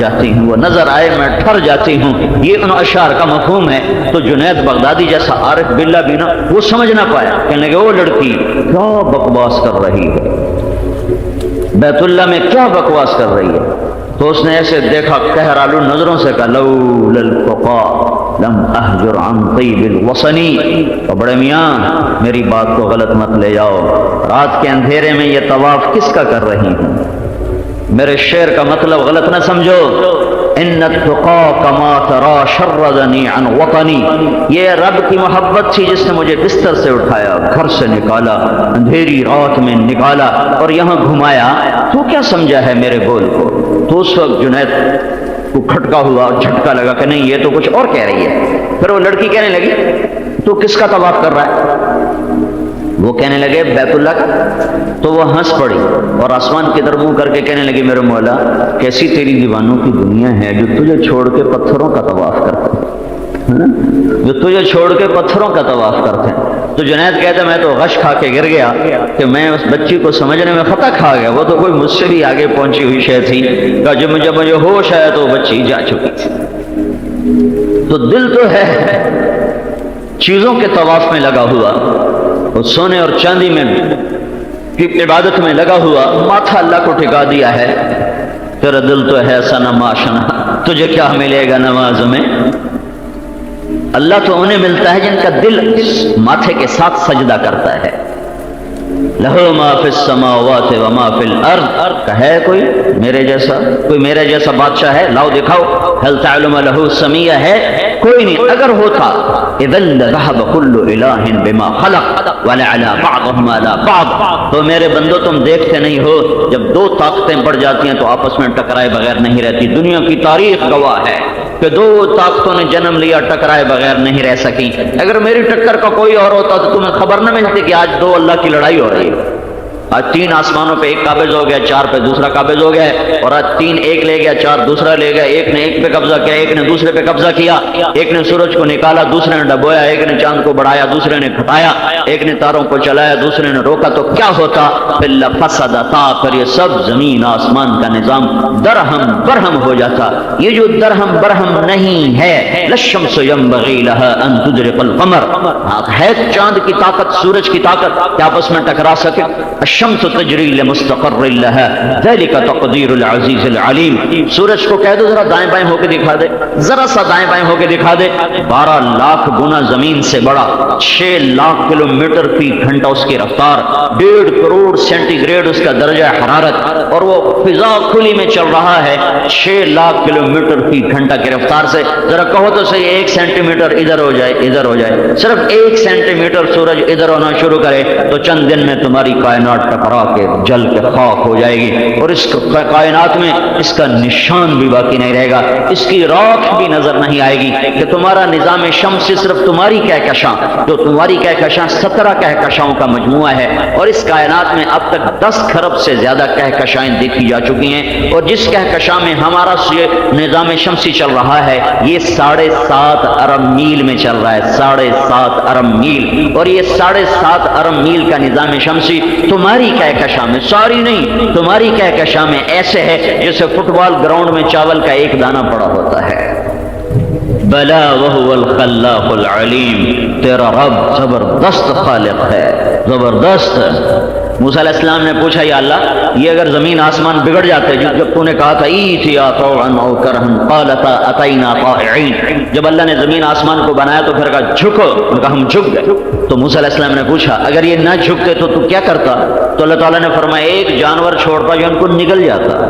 جاتی ہوں، وہ نظر آئے میں ٹھر جاتی ہوں، یہ ان اشعار کا مفہوم ہے۔ تو جنید بغدادی جیسا عارف باللہ بھی نا وہ سمجھ نہ پایا، کہنے لگے وہ لڑکی کیا بکواس کر رہی ہے، بیت اللہ میں کیا بکواس کر رہی ہے۔ تو اس نے ایسے دیکھا کہرالو نظروں سے کہا لولا الفقاء لم احجر عن طیب الوصنی، اور بڑے میاں میری بات کو غلط مت لے جاؤ، رات کے اندھیرے میں یہ طواف کس کا کر رہی ہوں، میرے شعر کا مطلب غلط نہ سمجھو۔ ان التقا کما ترا شردنی عن وطنی، یہ رب کی محبت تھی جس نے مجھے بستر سے اٹھایا، گھر سے نکالا، اندھیری رات میں نکالا اور یہاں گھمایا، تو کیا سمجھا ہے میرے بول کو۔ تو اس وقت جنید کو کھٹکا ہوا اور جھٹکا لگا کہ نہیں یہ تو کچھ اور کہہ رہی ہے۔ پھر وہ لڑکی کہنے لگی تو کس کا طواف کر رہا ہے، وہ کہنے لگے بیت اللہ کا۔ تو وہ ہنس پڑی اور آسمان کی طرف منہ کر کے کہنے لگی میرے مولا کیسی تیری دیوانوں کی دنیا ہے جو تجھے چھوڑ کے پتھروں کا طواف کرتے ہیں، جو تجھے چھوڑ کے پتھروں کا طواف کرتے ہیں۔ تو جنید کہتا میں تو غش کھا کے گر گیا کہ میں اس بچی کو سمجھنے میں خطا کھا گیا، وہ تو کوئی مجھ سے بھی آگے پہنچی ہوئی شے تھی کہ جب مجھے ہوش آیا تو بچی جا چکی تھی۔ تو دل تو ہے چیزوں کے طواف میں لگا ہوا اور سونے اور چاندی میں کی عبادت میں لگا ہوا، ماتھا اللہ کو ٹھکا دیا ہے، تیرا دل تو ہے سنما شنا، تجھے کیا ملے گا نماز میں۔ اللہ تو انہیں ملتا ہے جن کا دل ماتھے کے ساتھ سجدہ کرتا ہے۔ لہو ما فی السماوات و ما فی الارض، کہ ہے کوئی میرے جیسا بادشاہ ہے، لاؤ دکھاؤ، هل تعلم له سمیہ ہے، کوئی نہیں۔ اگر ہوتا اذا لذهب كل الہ بما خلق ولعلى بعضهم على بعض، تو میرے بندو تم دیکھتے نہیں ہو جب دو طاقتیں بڑھ جاتی ہیں تو آپس میں ٹکرائے بغیر نہیں رہتی۔ دنیا کی تاریخ گواہ ہے کہ دو طاقتوں نے جنم لیا، ٹکرائے بغیر نہیں رہ سکی۔ اگر میری ٹکر کا کوئی اور ہوتا تو تمہیں خبر نہ ملتی کہ آج دو اللہ کی لڑائی ہو رہی ہے۔ آج تین آسمانوں پہ ایک قابض ہو گیا، چار پہ دوسرا قابض ہو گیا، اور آج تین ایک لے گیا، چار دوسرا لے گیا، ایک نے ایک پہ قبضہ کیا، ایک نے دوسرے پہ قبضہ کیا، ایک نے سورج کو نکالا، دوسرے نے ڈبویا، ایک نے چاند کو بڑھایا، دوسرے نے گھٹایا، ایک نے تاروں کو چلایا، دوسرے نے روکا، تو کیا ہوتا؟ فسدتا، پھر یہ سب زمین آسمان کا نظام درہم برہم ہو جاتا۔ یہ جو درہم برہم نہیں ہے، للشمس ينبغي لها ان تدرك القمر، ہے چاند کی طاقت، سورج کی طاقت کہ آپس میں ٹکرا سکے۔ الشمس تجری لمستقر لها ذلك تقدیر العزیز العلیم، سورج کو کہہ دو ذرا دائیں بائیں ہو کے دکھا دے، ذرا سا دائیں بائیں ہو کے دکھا دے، 12 لاکھ گنا زمین سے بڑا، 6 لاکھ کلومیٹر فی گھنٹہ اس کی رفتار، 1.5 کروڑ سینٹی گریڈ اس کا درجہ حرارت، اور وہ فضا کھلی میں چل رہا ہے 6 لاکھ کلومیٹر فی گھنٹہ کی رفتار سے۔ ذرا کہو تو صحیح 1 سینٹی میٹر ادھر ہو جائے ادھر ہو جائے، صرف 1 سینٹی میٹر سورج ادھر ہونا شروع کرے تو چند دن میں تمہاری کائنات ٹکرا کے جل کے خاک ہو جائے گی، اور اس کائنات میں اس کا نشان بھی باقی نہیں رہے گا، اس کی راکھ بھی نظر نہیں آئے گی کہ تمہارا نظام شمس صرف تمہاری کہکشاں، جو تمہاری کہکشاں 17 کہکشاؤں کا مجموعہ ہے، اور اس کائنات میں اب تک 10 کھرب سے زیادہ کہکشائیں دیکھی جا چکی ہیں، اور جس کہکشاں میں ہمارا نظام شمسی چل رہا ہے یہ 7.5 ارب میل میں چل رہا ہے، 7.5 ارب میل، اور یہ 7.5 ارب میل کا نظام شمسی تمہاری کہکشاں میں، ساری نہیں، تمہاری کہکشاں میں ایسے ہے جیسے فٹ بال گراؤنڈ میں چاول کا ایک دانہ پڑا ہوتا ہے۔ بلا وهو الخلاق العلیم، تیرا رب زبردست خالق ہے، زبردست۔ موسیٰ علیہ السلام نے پوچھا یا اللہ یہ اگر زمین آسمان بگڑ جاتے، جب تو نے کہا تھا ایتیا طوعا او کرہا قالتا اتینا طائعین، جب اللہ نے زمین آسمان کو بنایا تو پھر کہا جھکو، ان کا ہم جھک گئے۔ تو موسیٰ علیہ السلام نے پوچھا اگر یہ نہ جھکتے تو کیا کرتا؟ تو اللہ تعالیٰ نے فرمایا ایک جانور چھوڑتا جو ان کو نگل جاتا۔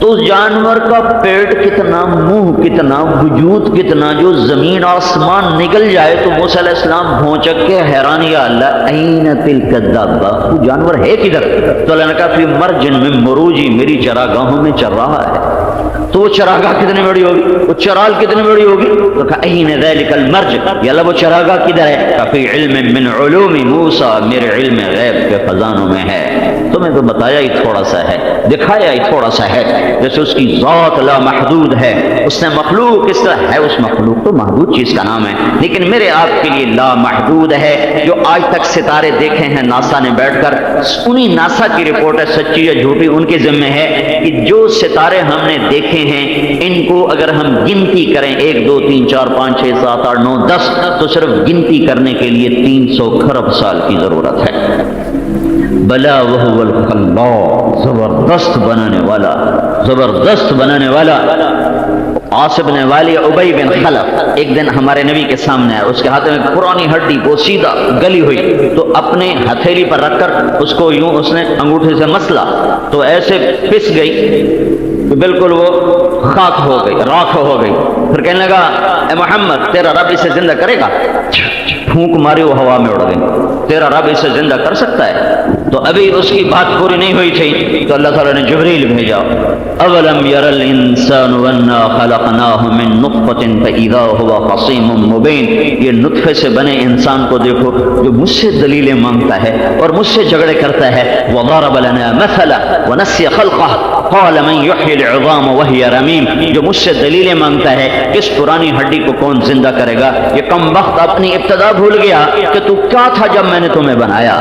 تو اس جانور کا پیٹ کتنا، منہ کتنا، وجود کتنا جو زمین آسمان نگل جائے۔ تو موسیٰ علیہ السلام بھونچک کے حیران یا اللہ این تلک الدابہ، وہ جانور ہے کدھر؟ تو اللہ نے کہا فی مرج من مروجی، میری چراگاہوں میں چل رہا ہے۔ تو وہ چراگاہ کتنی بڑی ہوگی، وہ چرال کتنی بڑی ہوگی؟ تو کہا این ذلک المرج، یا اللہ وہ چراگاہ کدھر ہے؟ کہ فی علم من علوم موسیٰ، میرے علم غیب کے خزانوں میں ہے۔ تمہیں تو بتایا ہی تھوڑا سا ہے، دکھایا ہی تھوڑا سا ہے، جیسے اس کی ذات لا محدود ہے، اس نے مخلوق اس طرح ہے، اس مخلوق تو محدود چیز کا نام ہے، لیکن میرے آپ کے لیے لا محدود ہے۔ جو آج تک ستارے دیکھے ہیں ناسا نے بیٹھ کر، انہی ناسا کی رپورٹ ہے، سچی یا جھوٹی ان کے ذمہ ہے، کہ جو ستارے ہم نے دیکھے ہیں ان کو اگر ہم گنتی کریں 1 2 3 4 5 6 7 8 9 10 تو صرف گنتی کرنے کے لیے 300 خرب سال کی ضرورت ہے۔ بلا وہو الخلاق، زبردست بنانے والا، زبردست بنانے والا۔ عاص بن والی ابی بن خلف ایک دن ہمارے نبی کے سامنے آیا، اس کے ہاتھ میں پرانی ہڈی بوسیدہ گلی ہوئی، تو اپنے ہتھیلی پر رکھ کر اس کو یوں اس نے انگوٹھے سے مسلا، تو ایسے پس گئی کہ بالکل وہ خاک ہو گئی، راکھ ہو گئی۔ پھر کہنے لگا اے محمد تیرا رب اسے زندہ کرے گا؟ پھونک ماری وہ ہوا میں اڑ گئی، تیرا رب اسے زندہ کر سکتا ہے؟ تو ابھی اس کی بات پوری نہیں ہوئی تھی تو اللہ تعالیٰ نے جبریل بھیجا، اولم یر الانسان انا خلقناہ من نطفۃ فاذا هو خصیم مبین، یہ نطفے سے بنے انسان کو دیکھو جو مجھ سے دلیلیں مانگتا ہے اور مجھ سے جھگڑے کرتا ہے، وضرب لنا مثلا ونسی خلقہ قال من یحیی العظام وهي رمیم، جو مجھ سے دلیلیں مانگتا ہے اس پرانی ہڈی کو کون زندہ کرے گا؟ یہ کم وقت اپنی ابتدا بھول گیا کہ تو کیا تھا جب میں نے تمہیں بنایا،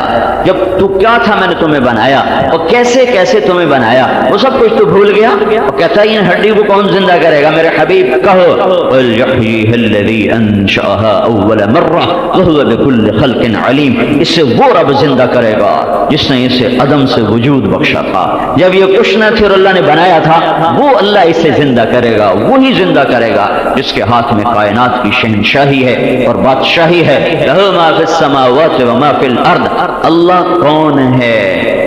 جب تو کیا تھا میں نے تمہیں بنایا اور کیسے کیسے تمہیں بنایا، وہ سب کچھ تو بھول گیا اور کہتا ہے ان ہڈی کو کون زندہ کرے گا؟ میرے حبیب کہو قل یحییہ الذی انشأها اول مرہ وهو بكل خلق علیم، اسے وہ رب زندہ کرے گا جس نے اسے عدم سے وجود بخشا تھا، جب یہ کچھ نہ تھی اور اللہ نے بنایا تھا، وہ اللہ اسے زندہ کرے گا، وہی زندہ کرے گا جس کے ہاتھ میں کائنات کی شہنشاہی ہے اور بادشاہی ہے۔ لہ ما فی السماوات و ما فی الارض، اللہ کون ہے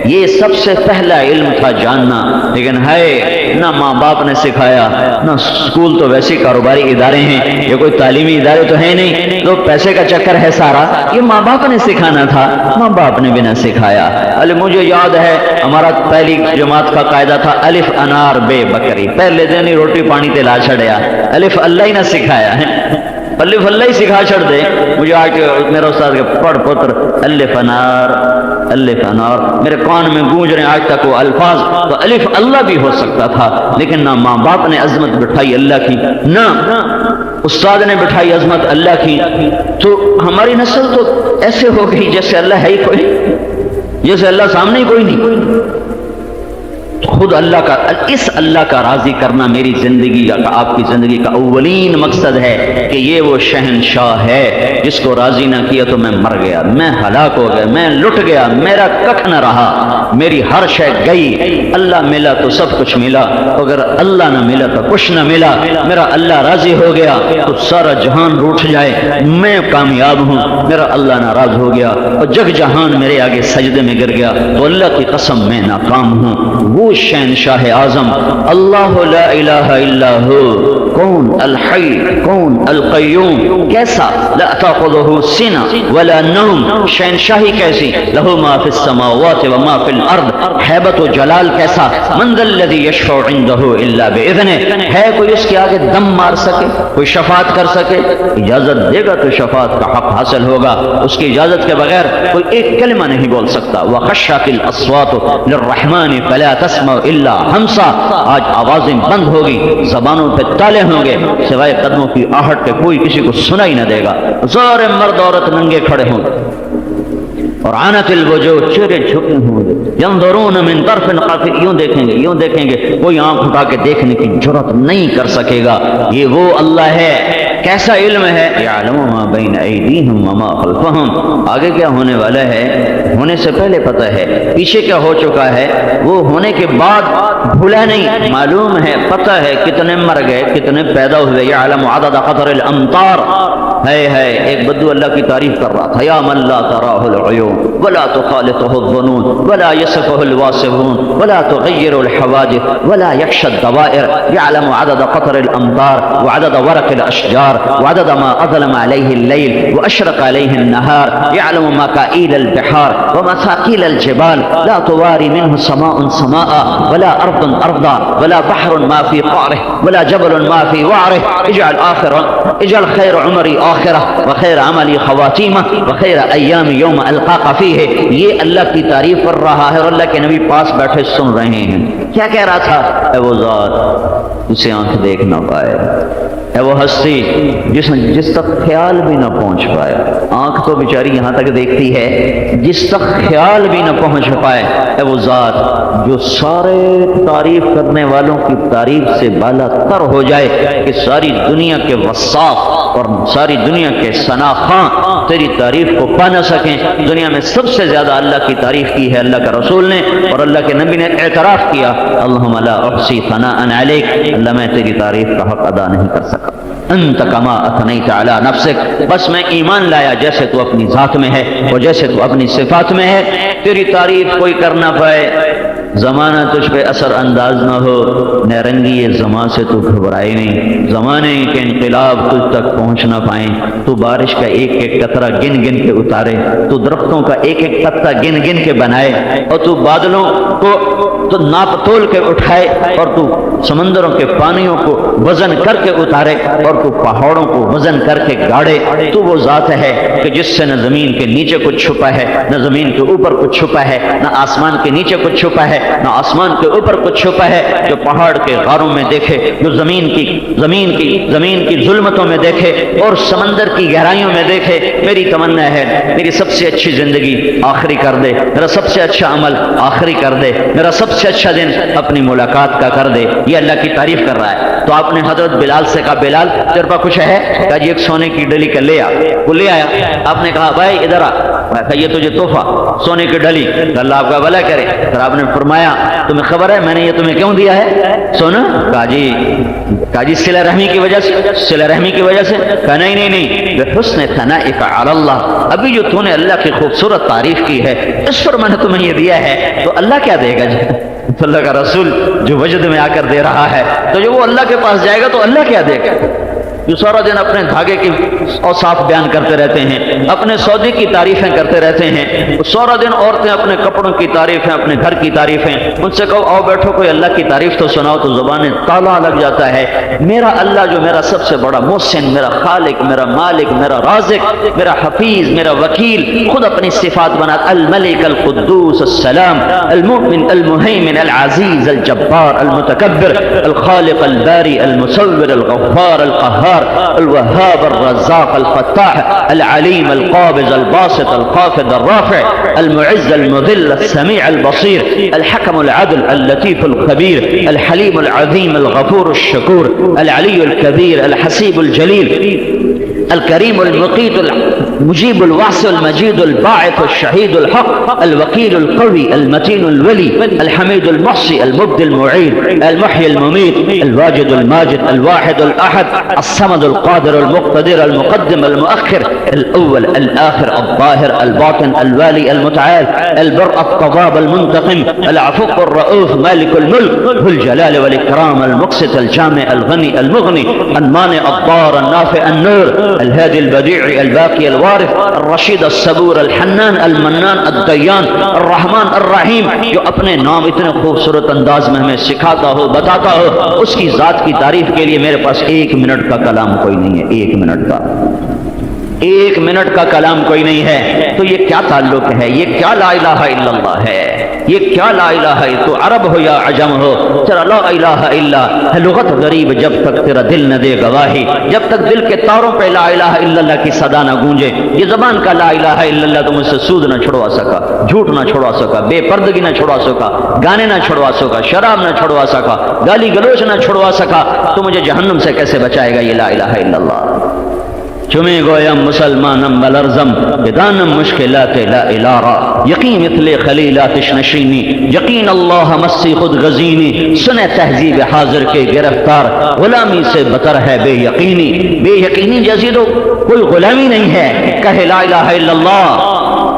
یہ سب سے پہلا علم تھا جاننا، لیکن ہے نہ ماں باپ نے سکھایا، نہ اسکول تو ویسے کاروباری ادارے ہیں، یہ کوئی تعلیمی ادارے تو ہے نہیں، تو پیسے کا چکر ہے سارا، یہ ماں باپ نے سکھانا تھا، ماں باپ نے بھی نہ سکھایا۔ مجھے یاد ہے ہمارا پہلی جماعت کا قاعدہ تھا الف انار بے بکری، پہلے دن ہی روٹی پانی تلا چھڑیا، الف اللہ ہی نہ سکھایا ہے، الف اللہ ہی سکھا چھڑ دے۔ مجھے آج میرا استاد کے پڑھ پتر الف انار، الف انار میرے کان میں گونج رہے ہیں آج تک وہ الفاظ، تو الف اللہ بھی ہو سکتا تھا، لیکن نہ ماں باپ نے عظمت بٹھائی اللہ کی، نہ استاد نے بٹھائی عظمت اللہ کی، تو ہماری نسل تو ایسے ہو گئی جیسے اللہ ہے ہی کوئی، جیسے اللہ سامنے ہی کوئی نہیں۔ خود اللہ کا، اس اللہ کا راضی کرنا میری زندگی کا، آپ کی زندگی کا اولین مقصد ہے کہ یہ وہ شہنشاہ ہے جس کو راضی نہ کیا تو میں مر گیا، میں ہلاک ہو گیا، میں لٹ گیا، میرا ککھ نہ رہا، میری ہر شے گئی۔ اللہ ملا تو سب کچھ ملا، اگر اللہ نہ ملا تو کچھ نہ ملا۔ میرا اللہ راضی ہو گیا تو سارا جہان روٹھ جائے، میں کامیاب ہوں، میرا اللہ ناراض ہو گیا اور جگ جہان میرے آگے سجدے میں گر گیا تو اللہ کی قسم میں ناکام ہوں۔ وہ شہنشاہ اعظم اللہ لا الہ الا ہو، کون الحی، کون القیوم، کیسا لا تاخذہ سنہ ولا نوم، شہنشاہی کیسی، لہ ما فی السماوات و ما فی الارض، ہیبت و جلال کیسا، من ذا الذی یشفع عندہ الا باذنہ، ہے کوئی اس کے آگے دم مار سکے، کوئی شفاعت کر سکے؟ اجازت دے گا تو شفاعت کا حق حاصل ہوگا، اس کی اجازت کے بغیر کوئی ایک کلمہ نہیں بول سکتا۔ وخشعت الاصوات للرحمن فلا تسمع الا ہمسا، آج آوازیں بند ہوگی، زبانوں پہ تالے ہوں گے، سوائے قدموں کی آہٹ کے کوئی کسی کو سنا ہی نہ دے گا، سارے مرد عورت ننگے کھڑے ہوں گے، اور عنت الوجوہ، چہرے جھکے ہوں گے، ینظرون من طرف خفی، یوں دیکھیں گے، یوں دیکھیں گے، کوئی آنکھ اٹھا کے دیکھنے کی جرات نہیں کر سکے گا۔ یہ وہ اللہ ہے، کیسا علم ہے، یعلم ما بین ایدیہم وما خلفہم، آگے کیا ہونے والا ہے ہونے سے پہلے پتہ ہے، پیچھے کیا ہو چکا ہے وہ ہونے کے بعد بھولا نہیں، معلوم ہے، پتہ ہے کتنے مر گئے، کتنے پیدا ہوئے، یعلم عدد قطر الامطار، ہے ایک بدو اللہ کی تعریف کر رہا تھا، یا من لا تراہ العیون ولا تخالطہ الظنون ولا یصفہ الواصفون ولا تغیر الحواجز ولا یخشى الدوائر يعلم عدد قطر الامطار وعدد ورق الاشجار وعدد ما اظلم عليه الليل واشرق عليه النهار يعلم مكائيل البحار ومثاقيل الجبال لا تواري منه سماء سماء ولا ارض ارضا ولا بحر ما في قعره ولا جبل ما في وعره اجعل خير عمري آخرہ وخیر عملی خواتیمہ وخیر ایام یوم القاک فیہ. یہ اللہ کی تعریف کر رہا ہے اور اللہ کے نبی پاس بیٹھے سن رہے ہیں. کیا کہہ رہا تھا؟ اے وہ ذات جسے آنکھ دیکھ نہ پائے، اے وہ ہستی جس تک خیال بھی نہ پہنچ پائے. آنکھ تو بیچاری یہاں تک دیکھتی ہے، جس تک خیال بھی نہ پہنچ پائے. اے وہ ذات جو سارے تعریف کرنے والوں کی تعریف سے بالا تر ہو جائے کہ ساری دنیا کے وصاف اور ساری دنیا کے ثناخواں تیری تعریف کو پا نہ سکیں. دنیا میں سب سے زیادہ اللہ کی تعریف کی ہے اللہ کا رسول نے، اور اللہ کے نبی نے اعتراف کیا اللہم لا احصی ثناء علیک، اللہ میں تیری تعریف کا حق ادا نہیں کر سکا. انت کما اثنیت علی نفسک، بس میں ایمان لایا جیسے تو اپنی ذات میں ہے اور جیسے تو اپنی صفات میں ہے، تیری تعریف کوئی کر نہ پائے. زمانہ تجھ پہ اثر انداز نہ ہو، نیرنگی زمان سے تو گھبرائے نہیں، زمانے کے انقلاب تجھ تک پہنچ نہ پائیں. تو بارش کا ایک ایک قطرہ گن گن کے اتارے، تو درختوں کا ایک ایک پتا گن گن کے بنائے، اور تو بادلوں کو تو ناپ تول کے اٹھائے، اور تو سمندروں کے پانیوں کو وزن کر کے اتارے، اور تو پہاڑوں کو وزن کر کے گاڑے. تو وہ ذات ہے کہ جس سے نہ زمین کے نیچے کچھ چھپا ہے، نہ زمین کے اوپر کچھ چھپا ہے، نہ آسمان کے نیچے کچھ چھپا ہے، نہ آسمان کے اوپر کچھ چھپا ہے. جو پہاڑ کے غاروں میں دیکھے، جو زمین کی ظلمتوں میں دیکھے اور سمندر کی گہرائیوں میں دیکھے. میری تمنا ہے میری سب سے اچھی زندگی آخری کر دے، میرا سب سے اچھا عمل آخری کر دے، میرا سب سے اچھا دن اپنی ملاقات کا کر دے. یہ اللہ کی تعریف کر رہا ہے. تو آپ نے حضرت بلال سے کہا بلال تیرے پاس کچھ ہے؟ کہا جی ایک سونے کی ڈلی کا لے آ. وہ لے آیا. آپ نے کہا بھائی ادھر آ. کہا یہ تجھے تحفہ سونے کی ڈلی، اللہ آپ کا بھلا کرے. پھر آپ نے فرمایا تمہیں خبر ہے میں نے یہ تمہیں کیوں دیا ہے سونا؟ کہا جی صلہ رحمی کی وجہ سے. صلہ رحمی کی وجہ سے؟ کہا نہیں بحسن ثنائک علی اللہ، ابھی جو تو نے اللہ کی خوبصورت تعریف کی ہے اس پر میں نے تمہیں یہ دیا ہے، تو اللہ کیا دے گا؟ تو اللہ کا رسول جو وجد میں آ کر دے رہا ہے، تو جو وہ اللہ کے پاس جائے گا تو اللہ کیا دے گا؟ جو سارا دن اپنے دھاگے کی اوصاف بیان کرتے رہتے ہیں، اپنے سودے کی تعریفیں کرتے رہتے ہیں، سارا دن عورتیں اپنے کپڑوں کی تعریفیں، اپنے گھر کی تعریفیں. ان سے کہو آؤ بیٹھو کوئی اللہ کی تعریف تو سناؤ، تو زبانیں تالا لگ جاتا ہے. میرا اللہ جو میرا سب سے بڑا محسن، میرا خالق، میرا مالک، میرا رازق، میرا حفیظ، میرا وکیل، خود اپنی صفات بنا الملک القدوس السلام المؤمن المہیمن العزیز الجبار المتکبر الخالق الباری المصور الغفار القہار الوهاب الرزاق الفتاح العليم القابض الباسط الخافض الرافع المعز المذل السميع البصير الحكم العدل اللطيف الخبير الحليم العظيم الغفور الشكور العلي الكبير الحسيب الجليل الكريم المقيت المجيب الواسع المجيد الباعث الشهيد الحق الوكيل القوي المتين الولي الحميد المحصي المبدي المعيد المحيي المميت الواجد الماجد الواحد الأحد الصمد القادر المقتدر المقدم المؤخر الأول الآخر الظاهر الباطن الوالي المتعال البر التضاب المنتقم العفو الرؤوف مالك الملك ذو الجلال والإكرام المقسط الجامع الغني المغني المانع الضار النافع النور الهادي البديع الباقي الوارث الرشيد الصبور الحنان المنان الديان الرحمن الرحیم. جو اپنے نام اتنے خوبصورت انداز میں ہمیں سکھاتا ہو بتاتا ہو، اس کی ذات کی تعریف کے لیے میرے پاس 1 منٹ کا کلام کوئی نہیں ہے. 1 منٹ کا کلام کوئی نہیں ہے. تو یہ کیا تعلق ہے؟ یہ کیا لا الہ الا اللہ ہے؟ یہ کیا لا الہ ہے؟ تو عرب ہو یا عجم ہو، تیرا لا الہ الا ہے لغت غریب جب تک تیرا دل نہ دے گواہی، جب تک دل کے تاروں پہ لا الہ الا اللہ کی صدا نہ گونجے. یہ زبان کا لا الہ الا اللہ تو مجھ سے سود نہ چھڑوا سکا، جھوٹ نہ چھڑوا سکا، بے پردگی نہ چھڑوا سکا، گانے نہ چھڑوا سکا، شراب نہ چھڑوا سکا، گالی گلوچ نہ چھڑوا سکا، تو مجھے جہنم سے کیسے بچائے گا یہ لا الہ الا اللہ؟ چمے گویم مسلمانم بلرزم بدانم مشکلات لا الارا یقین مثل خلیلاتش نشینی یقین اللہ مسی خود غزینی سنے تہذیب حاضر کے گرفتار غلامی سے بتر ہے بے یقینی جیسی تو کوئی غلامی نہیں ہے کہے لا الہ الا اللہ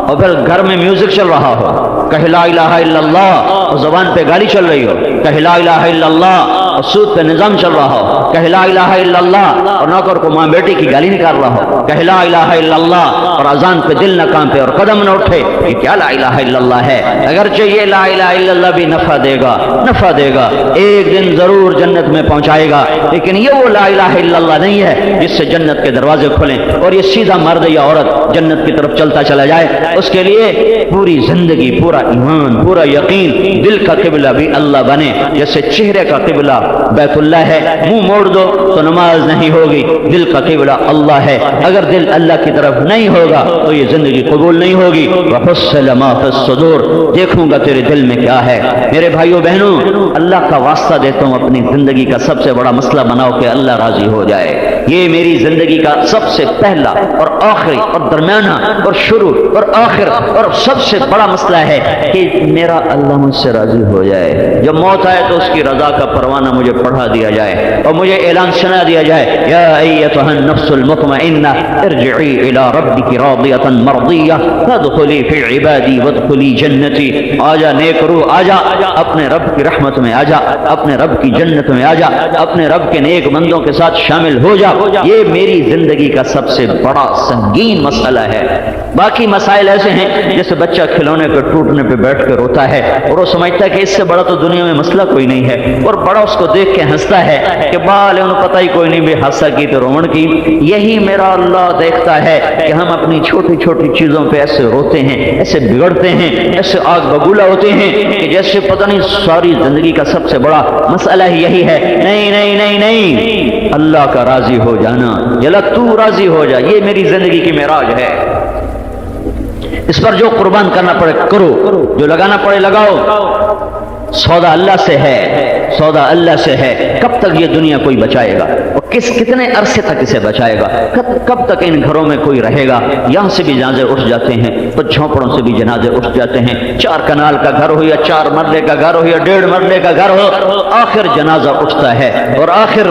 اور پھر گھر میں میوزک چل رہا ہو، کہے لا الہ الا اللہ اور زبان پہ گالی چل رہی ہو، کہے لا الہ الا اللہ اور سود پہ نظام چل رہا ہو، کہے لا الہ الا اللہ اور نوکر کو ماں بیٹی کی گالی نکال رہا ہو، کہے لا الہ الا اللہ اور اذان پہ دل نہ کانپے اور قدم نہ اٹھے، یہ کیا لا الہ الا اللہ ہے؟ اگرچہ یہ لا الہ الا اللہ بھی نفع دے گا ایک دن ضرور جنت میں پہنچائے گا، لیکن یہ وہ لا الہ الا اللہ نہیں ہے جس سے جنت کے دروازے کھلیں اور یہ سیدھا مرد یا عورت جنت کی طرف چلتا چلا جائے۔ اس کے لیے پوری زندگی، پورا ایمان، پورا یقین، دل کا قبلہ بھی اللہ بنے، جیسے چہرے کا قبلہ بیت اللہ ہے، منہ موڑ دو تو نماز نہیں ہوگی، دل کا قبلہ اللہ ہے، اگر دل اللہ کی طرف نہیں ہوگا تو یہ زندگی قبول نہیں ہوگی۔ وَحُصِّلَ مَا فِي الصُّدُورِ، دیکھوں گا تیرے دل میں کیا ہے۔ میرے بھائیو بہنوں، اللہ کا واسطہ دیتا ہوں، اپنی زندگی کا سب سے بڑا مسئلہ بناؤ کہ اللہ راضی ہو جائے۔ یہ میری زندگی کا سب سے پہلا اور آخری اور درمیانہ اور شروع اور آخر اور سب سے بڑا مسئلہ ہے کہ میرا اللہ مجھ سے راضی ہو جائے۔ جب موت آئے تو اس کی رضا کا پروانہ مجھے پڑھا دیا جائے اور مجھے اعلان سنا دیا جائے، یا ایتھا النفس المطمئنہ ارجعی الی ربک راضیۃ مرضیہ فادخلی فی عبادی وادخلی جنتی۔ آجا نیک روح، آجا اپنے رب کی رحمت میں، آجا اپنے رب کی جنت میں، آجا اپنے رب کے نیک بندوں کے ساتھ شامل ہو جا۔ یہ میری زندگی کا سب سے بڑا سنگین مسئلہ ہے۔ باقی مسائل ایسے ہیں جیسے بچہ کھلونے پہ ٹوٹنے پہ بیٹھ کے روتا ہے اور وہ سمجھتا ہے کہ اس سے بڑا تو دنیا میں مسئلہ کوئی نہیں ہے، اور بڑا اس کو دیکھ کے ہنستا ہے کہ بالے انہیں پتہ ہی کوئی نہیں بھی حادثہ کی تو رومن کی۔ یہی میرا اللہ دیکھتا ہے کہ ہم اپنی چھوٹی چھوٹی چیزوں پہ ایسے روتے ہیں، ایسے بگڑتے ہیں، ایسے آگ بگولا ہوتے ہیں کہ جیسے پتہ نہیں ساری زندگی کا سب سے بڑا مسئلہ ہی یہی ہے۔ نہیں نہیں نہیں نہیں، اللہ کا راضی ہو جانا، یا تو راضی ہو جا، یہ میری زندگی کی معراج ہے۔ اس پر جو قربان کرنا پڑے کرو، جو لگانا پڑے لگاؤ۔ سودا اللہ سے ہے، سودا اللہ سے ہے۔ کب تک یہ دنیا کوئی بچائے گا اور کتنے عرصے تک اسے بچائے گا؟ کب تک ان گھروں میں کوئی رہے گا؟ یہاں سے بھی جنازے اٹھ جاتے ہیں تو جھونپڑوں سے بھی جنازے اٹھ جاتے ہیں۔ 4 کنال کا گھر ہو یا 4 مرلے کا گھر ہو یا 1.5 مرلے کا گھر ہو، آخر جنازہ اٹھتا ہے اور آخر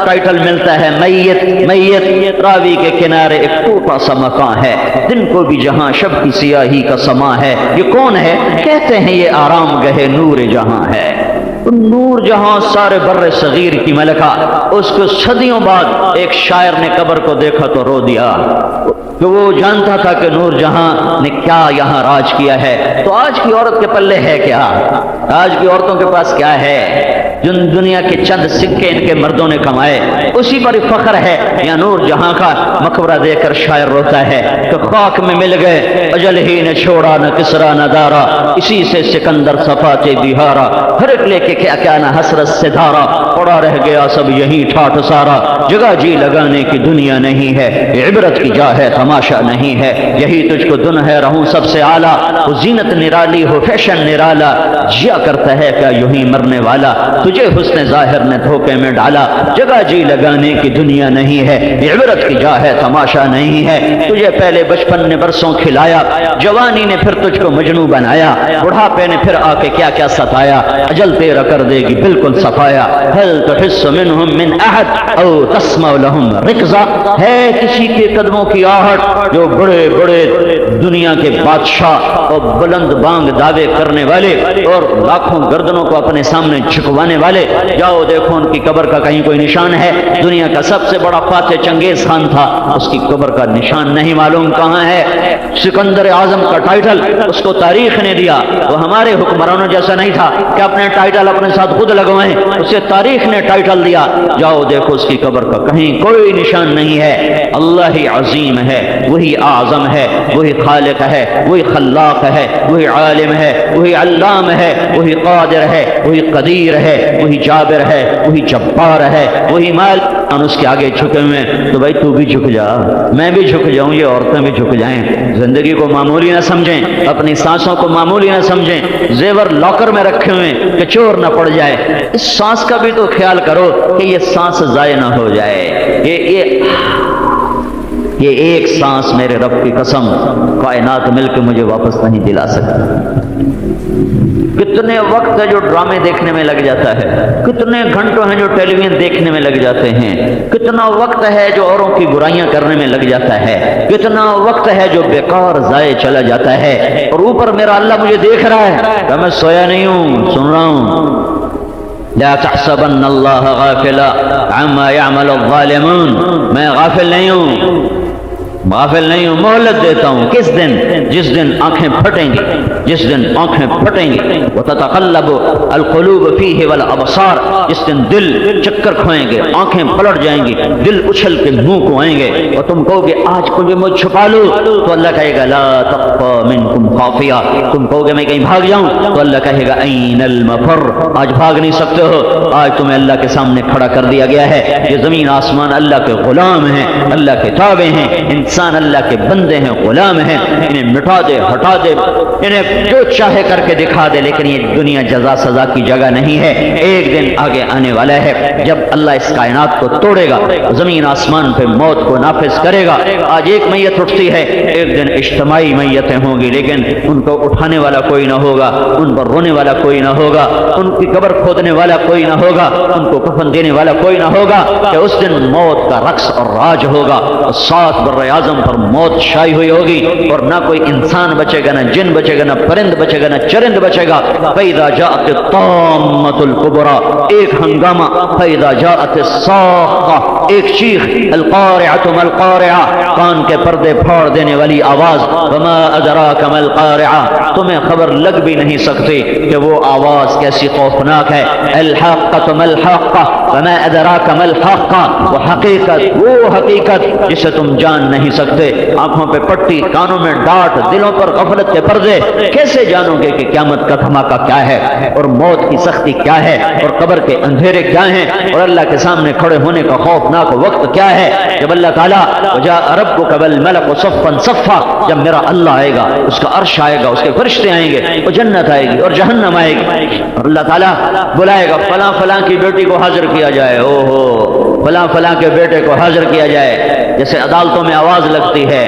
ٹائٹل ملتا ہے میت میت۔ راوی کے کنارے ایک ٹوٹا سا مکان ہے، دن کو بھی جہاں شب کی سیاہی کا سما ہے۔ یہ کون ہے؟ کہتے ہیں یہ آرام گہے نور جہاں ہے۔ نور جہاں سارے بر صغیر کی ملکہ، اس کو صدیوں بعد ایک شاعر نے قبر کو دیکھا تو رو دیا کہ وہ جانتا تھا کہ نور جہاں نے کیا یہاں راج کیا ہے۔ تو آج کی عورت کے پلے ہے کیا؟ آج کی عورتوں کے پاس کیا ہے؟ جن دنیا کے چند سکے ان کے مردوں نے کمائے اسی پر فخر ہے، یا نور جہاں کا مقبرہ دے کر شاعر روتا ہے کہ خاک میں مل گئے اجل ہی نے چھوڑا نہ کسرا نہ دارا، اسی سے سکندر صفات بہارا، ہر ایک لے کے کیا کیا نہ حسرت سے دھارا، پڑا رہ گیا سب یہی ٹھاٹ سارا، جگہ جی لگانے کی دنیا نہیں ہے، عبرت کی جا ہے تماشا نہیں ہے، یہی تجھ کو دن ہے رہوں سب سے اعلیٰ، وہ زینت نرالی ہو فیشن نرالا، جیا کرتا ہے کیا یوں ہی مرنے والا، تجھے حسن ظاہر نے دھوکے میں ڈالا، جگہ جی لگانے کی دنیا نہیں ہے، عبرت کی جا ہے تماشا نہیں ہے، تجھے پہلے بچپن نے برسوں کھلایا، جوانی نے پھر تجھ کو مجنوں بنایا، بڑھاپے نے پھر آ کے کیا کیا ستایا، اجل تیرا کر دے گی بالکل صفایا، هل تحس منهم من احد او تسمع لهم رکزا، ہے کسی کے قدموں کی آہٹ جو بڑے بڑے دنیا کے بادشاہ اور بلند بانگ دعوے کرنے والے اور لاکھوں گردنوں کو اپنے سامنے جھکوانے والے، جاؤ دیکھو ان کی قبر کا کہیں کوئی نشان ہے؟ دنیا کا سب سے بڑا فاتح چنگیز خان تھا، اس کی قبر کا نشان نہیں معلوم کہاں ہے۔ سکندر اعظم کا ٹائٹل اس کو تاریخ نے دیا، وہ ہمارے حکمرانوں جیسا نہیں تھا کہ اپنے ٹائٹل اپنے ساتھ خود لگوائیں، اسے تاریخ نے ٹائٹل دیا، جاؤ دیکھو اس کی قبر کا کہیں کوئی نشان نہیں ہے۔ اللہ ہی عظیم ہے، وہی اعظم ہے، وہی خالق ہے، وہی خلاق ہے، وہی عالم ہے، وہی علام ہے، وہی قادر ہے، وہی قدیر ہے، وہی جابر ہے، وہی جبار ہے، وہی مالک۔ ہم اس کے آگے جھکے ہوئے ہیں تو بھائی تو بھی جھک جا، میں بھی جھک جاؤں، یہ عورتیں بھی جھک جائیں۔ زندگی کو معمولی نہ سمجھیں، اپنی سانسوں کو معمولی نہ سمجھیں، زیور لاکر میں رکھے ہوئے کہ چور نہ پڑ جائے، اس سانس کا بھی تو خیال کرو کہ یہ سانس ضائع نہ ہو جائے، یہ یہ ایک سانس میرے رب کی قسم کائنات مل کے مجھے واپس نہیں دلا سکتی۔ کتنے وقت ہے جو ڈرامے دیکھنے میں لگ جاتا ہے، کتنے گھنٹوں ہیں جو ٹیلی ویژن دیکھنے میں لگ جاتے ہیں، کتنا وقت ہے جو اوروں کی برائیاں کرنے میں لگ جاتا ہے، کتنا وقت ہے جو بیکار ضائع چلا جاتا ہے، اور اوپر میرا اللہ مجھے دیکھ رہا ہے کہ میں سویا نہیں ہوں، سن رہا ہوں۔ لا تحسبن اللہ غافلا عما يعمل الظالمون، میں غافل نہیں ہوں، غافل نہیں ہوں، مہلت دیتا ہوں۔ کس دن؟ جس دن آنکھیں پھٹیں گی، جس دن آنکھیں پھٹیں گی، وتتقلب القلوب فیہ والابصار، جس دن دل چکر کھوئیں گے، آنکھیں پلٹ جائیں گی، دل اچھل کے منہ کو آئیں گے، اور تم کہو گے آج کچھ مجھ چھپا لو، تو اللہ کہے گا لا تخفى منکم خافیہ، تم کہو گے میں کہیں بھاگ جاؤں، تو اللہ کہے گا این المفر، آج بھاگ نہیں سکتے ہو، آج تمہیں اللہ کے سامنے کھڑا کر دیا گیا ہے۔ یہ زمین آسمان اللہ کے غلام ہیں، اللہ کے تابع ہیں، انسان اللہ کے بندے ہیں، غلام ہیں، انہیں مٹا دے، ہٹا دے، انہیں جو چاہے کر کے دکھا دے، لیکن یہ دنیا جزا سزا کی جگہ نہیں ہے۔ ایک دن آگے آنے والا ہے جب اللہ اس کائنات کو توڑے گا، زمین آسمان پہ موت کو نافذ کرے گا۔ آج ایک میت اٹھتی ہے، ایک دن اجتماعی میتیں ہوں گی، لیکن ان کو اٹھانے والا کوئی نہ ہوگا، ان پر رونے والا کوئی نہ ہوگا، ان کی قبر کھودنے والا کوئی نہ ہوگا، ان کو کفن دینے والا کوئی نہ ہوگا، کہ اس دن موت کا رقص اور راج ہوگا، اور سات بر اعظم پر موت شائع ہوئی ہوگی، اور نہ کوئی انسان بچے گا، نہ جن بچے گا، نہ پرند بچے گا، نہ چرند بچے گا۔ فَإِذَا جَاءَتِ الطَّامَّةُ الْكُبْرَى، ایک ہنگامہ، فَإِذَا جَاءَتِ الصَّاخَّةُ، ایک چیخ، الْقَارِعَةُ مَا الْقَارِعَةُ، کان کے پردے پھاڑ دینے والی آواز، وَمَا أَدْرَاكَ مَا الْقَارِعَةُ، تمہیں خبر لگ بھی نہیں سکتی کہ وہ آواز کیسی خوفناک ہے۔ الْحَاقَّةُ مَا الْحَاقَّةُ وَمَا أَدْرَاكَ مَا الْحَاقَّةُ، وہ حقیقت، وہ حقیقت جسے تم جان نہیں سکتے۔ آنکھوں پہ پٹی، کانوں میں ڈانٹ، دلوں پر غفلت کے پردے، کیسے جانو گے کہ قیامت کا دھماکہ کیا ہے، اور موت کی سختی کیا ہے، اور قبر کے اندھیرے کیا ہیں، اور اللہ کے سامنے کھڑے ہونے کا خوفناک وقت کیا ہے، جب اللہ تعالیٰ وجاء ربک والملک صفا صفا، جب میرا اللہ آئے گا، اس کا عرش آئے گا، اس کے فرشتے آئیں گے، اور جنت آئے گی اور جہنم آئے گی، اور اللہ تعالیٰ بلائے گا فلاں فلاں کی بیٹی کو حاضر کیا جائے، او ہو فلاں فلاں کے بیٹے کو حاضر کیا جائے، جیسے عدالتوں میں آواز لگتی ہے،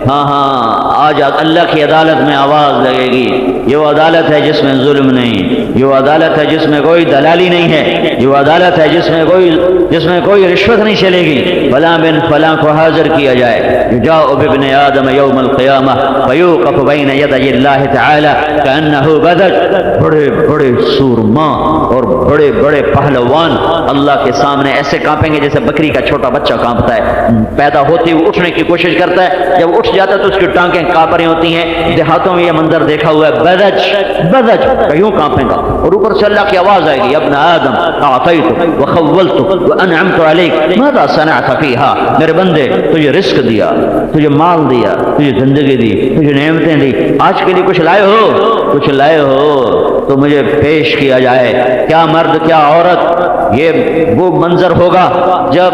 ہاں ہاں آج اللہ کی عدالت میں آواز لگے گی، یہ وہ عدالت ہے جس میں ظلم نہیں، یہ وہ عدالت ہے جس میں کوئی دلالی نہیں ہے، یہ وہ عدالت ہے جس میں کوئی رشوت نہیں چلے گی۔ فلاں بن فلاں کو حاضر کیا جائے، یجاء بابن آدم یوم القیامہ فیوقف بین یدی اللہ تعالی کأنہ بدج، بڑے بڑے سورما اور بڑے بڑے پہلوان اللہ کے سامنے ایسے کانپیں گے جیسے بکری کا چھوٹا بچہ کانپتا ہے، پیدا ہوتی ہوئی اٹھنے کی کوشش کرتا ہے، جب اٹھ جاتا ہے تو اس کی ٹانگیں کانپ رہی ہوتی ہیں۔ دیہاتوں میں یہ منظر دیکھا ہوا ہے، بدج بدج یوں کانپے گا، اور اوپر سے اللہ کی آواز آئے گی، ابن آدم اعطیتک وخولتک وانعمت علیک ماذا صنعت فیہا، میرے بندے تجھے رزق دیا، تجھے مال دیا، تجھے زندگی دی، تجھے نعمتیں دی، آج کے لیے کچھ لائے ہو، کچھ لائے ہو تو مجھے پیش کیا جائے۔ کیا مرد کیا عورت، یہ وہ منظر ہوگا جب